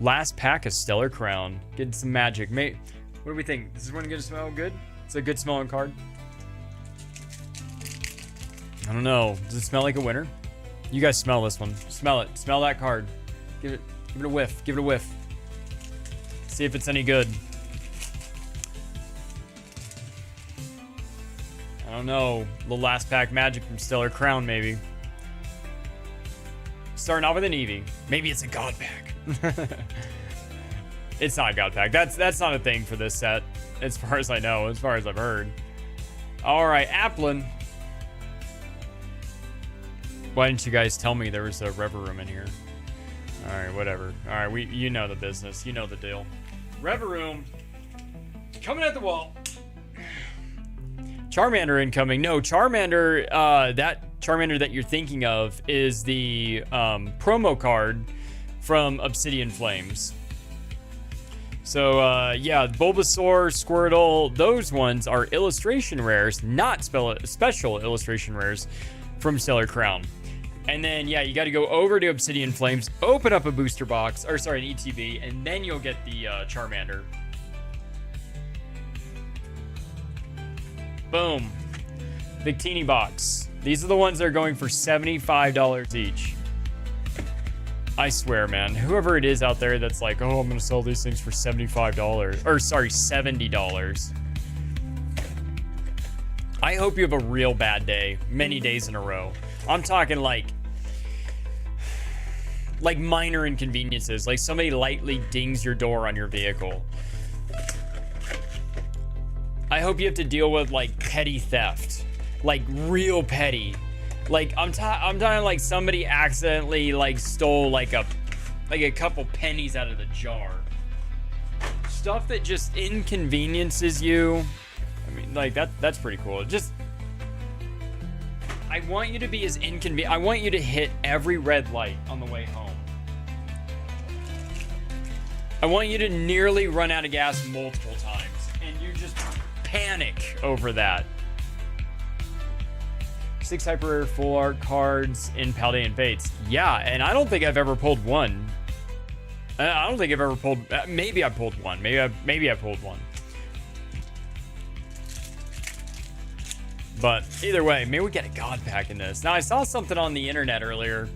Last pack of Stellar Crown. Getting some magic. Mate, what do we think? This is one gonna smell good? It's a good smelling card. I don't know. Does it smell like a winner? You guys smell this one. Smell it. Smell that card. Give it. Give it a whiff. Give it a whiff. See if it's any good. I don't know. The last pack magic from Stellar Crown, maybe. Starting off with an Eevee. Maybe it's a God pack. It's not a God pack. That's not a thing for this set, as far as I know, as far as I've heard. All right, Applin. Why didn't you guys tell me there was a Reverum in here? All right, whatever. All right, you know the business. You know the deal. Reverum coming at the wall. Charmander incoming. No, Charmander, that Charmander that you're thinking of is the promo card from Obsidian Flames. So, yeah, Bulbasaur, Squirtle, those ones are illustration rares, not special illustration rares from Stellar Crown. And then, yeah, you got to go over to Obsidian Flames, open up a booster box, or sorry, an ETB, and then you'll get the Charmander. Boom. Victini Box. These are the ones that are going for $75 each. I swear, man, whoever it is out there that's like, oh, I'm going to sell these things for $75, or sorry, $70. I hope you have a real bad day, many days in a row. I'm talking like minor inconveniences, like somebody lightly dings your door on your vehicle. I hope you have to deal with like petty theft, like real petty. Like I'm talking like somebody accidentally like stole like a couple pennies out of the jar. Stuff that just inconveniences you. I mean, like that's pretty cool. Just I want you to be as inconvenient. I want you to hit every red light on the way home. I want you to nearly run out of gas multiple times and you just panic over that. 6 hyper rare full art cards in Paldean Fates. Yeah, and I don't think I've ever pulled one. I don't think I've ever pulled. Maybe I pulled one. Maybe I pulled one. But either way, maybe we get a God pack in this. Now I saw something on the internet earlier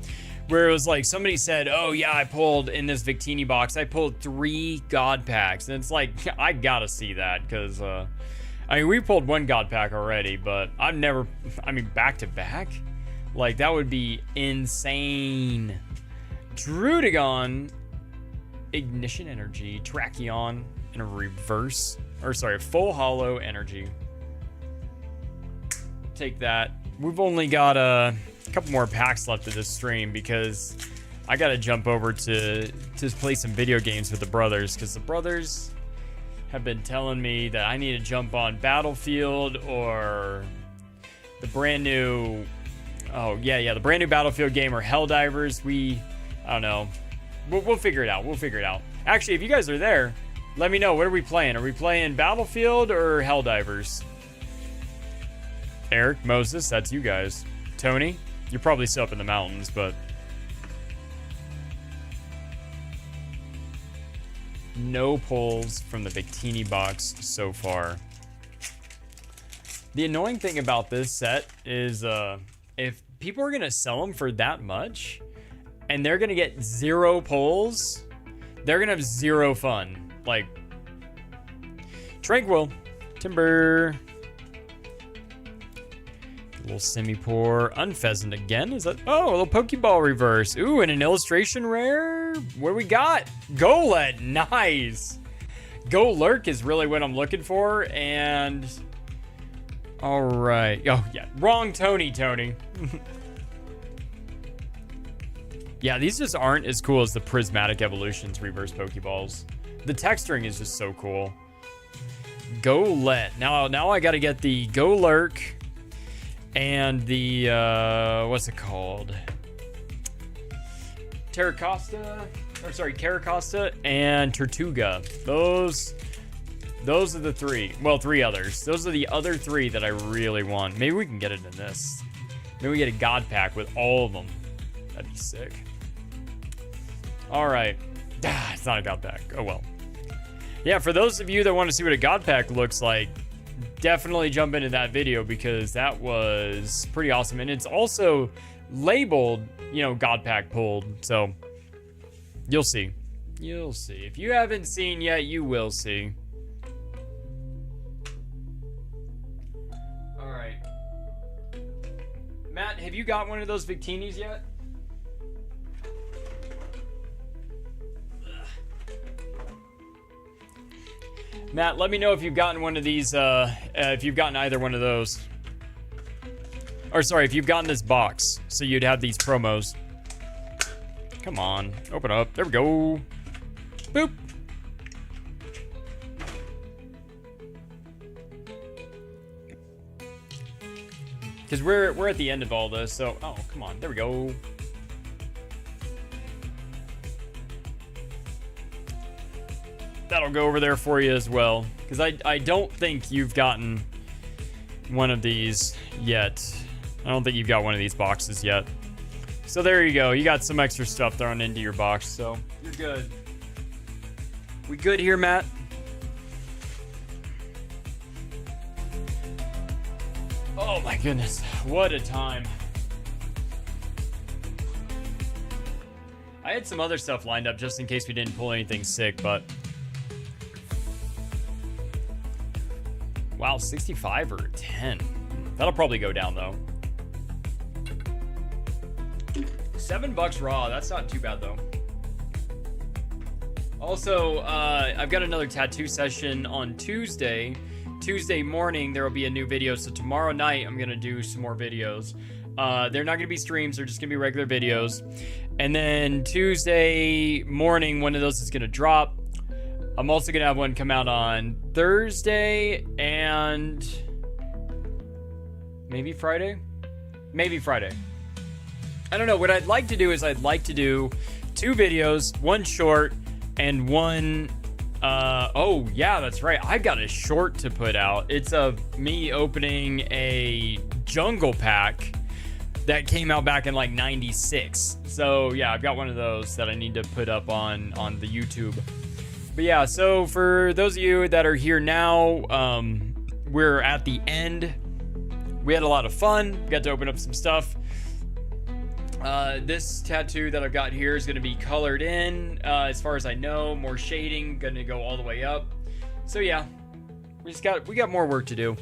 where it was like somebody said, "Oh yeah, I pulled in this Victini box. I pulled 3 God packs," and it's like I gotta see that because. I mean, we pulled 1 God pack already, but I've never, I mean, back to back? Like, that would be insane. Drudigon, Ignition Energy, Tracheon, and a reverse, or sorry, full hollow energy. Take that. We've only got a couple more packs left of this stream because I gotta jump over to play some video games with the brothers, because the brothers have been telling me that I need to jump on Battlefield or the brand new, the brand new Battlefield game or Helldivers. I don't know. We'll figure it out. We'll figure it out. Actually, if you guys are there, let me know. What are we playing? Are we playing Battlefield or Helldivers? Eric, Moses, that's you guys. Tony, you're probably still up in the mountains, but no pulls from the Victini box so far. The annoying thing about this set is if people are going to sell them for that much and they're going to get 0 pulls, they're going to have 0 fun. Like, Tranquil, Timber, a little Semi-Poor, Unpheasant again. Is that? Oh, a little Pokeball reverse. Ooh, and an illustration rare. What do we got? Golett, nice. Golurk is really what I'm looking for. And all right. Oh yeah, wrong Tony. Yeah, these just aren't as cool as the Prismatic Evolutions reverse Pokeballs. The texturing is just so cool. Golett. Now I got to get the Golurk. And the, what's it called? Caracosta and Tortuga. Those are the 3. Well, 3 others. Those are the other 3 that I really want. Maybe we can get it in this. Maybe we get a God pack with all of them. That'd be sick. All right. It's not a God pack. Oh, well. Yeah, for those of you that want to see what a God pack looks like, definitely jump into that video because that was pretty awesome. And it's also labeled, God pack pulled. So You'll see. You'll see. If you haven't seen yet, you will see. All right. Matt, have you got one of those Victinis yet? Matt, let me know if you've gotten one of these, if you've gotten either one of those. Or sorry, if you've gotten this box, so you'd have these promos. Come on, open up. There we go. Boop. Because we're at the end of all this, so oh come on, there we go. That'll go over there for you as well, because I don't think you've gotten one of these yet. I don't think you've got one of these boxes yet. So there you go. You got some extra stuff thrown into your box, so you're good. We good here, Matt? Oh my goodness, what a time. I had some other stuff lined up just in case we didn't pull anything sick, but wow, 65 or 10. That'll probably go down though. $7 raw, that's not too bad though. Also, I've got another tattoo session on Tuesday. Tuesday morning, there will be a new video. So tomorrow night, I'm going to do some more videos. They're not going to be streams. They're just going to be regular videos. And then Tuesday morning, one of those is going to drop. I'm also going to have one come out on Thursday and maybe Friday. Maybe Friday. I don't know. What I'd like to do is I'd like to do 2 videos, one short and one... oh, yeah, that's right. I got a short to put out. It's of me opening a jungle pack that came out back in like 96. So, yeah, I've got one of those that I need to put up on the YouTube. But, yeah, so for those of you that are here now, we're at the end. We had a lot of fun. We got to open up some stuff. This tattoo that I've got here is going to be colored in, as far as I know, more shading, going to go all the way up. So yeah, we got more work to do.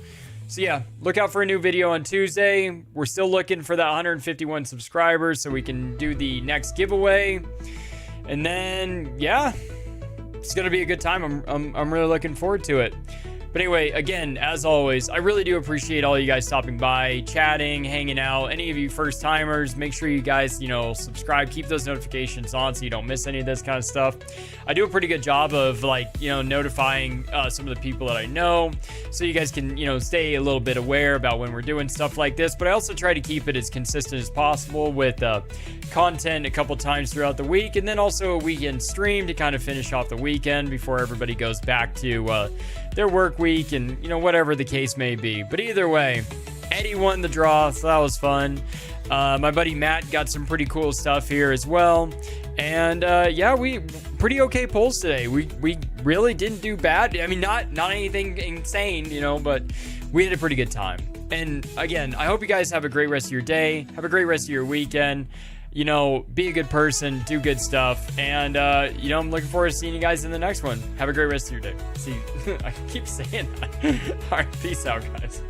So yeah, look out for a new video on Tuesday. We're still looking for that 151 subscribers so we can do the next giveaway. And then yeah, it's going to be a good time. I'm really looking forward to it. But anyway, again, as always, I really do appreciate all you guys stopping by, chatting, hanging out. Any of you first timers, make sure you guys, subscribe, keep those notifications on so you don't miss any of this kind of stuff. I do a pretty good job of notifying some of the people that I know so you guys can, stay a little bit aware about when we're doing stuff like this. But I also try to keep it as consistent as possible with content a couple times throughout the week, and then also a weekend stream to kind of finish off the weekend before everybody goes back to their work week and whatever the case may be. But either way, Eddie won the draw, so that was fun. My buddy Matt got some pretty cool stuff here as well. And yeah, we pretty okay pulls today. We really didn't do bad. I mean, not anything insane, but we had a pretty good time. And again, I hope you guys have a great rest of your day. Have a great rest of your weekend. Be a good person, do good stuff, and I'm looking forward to seeing you guys in the next one. Have a great rest of your day. See you. I keep saying that. All right, peace out, guys.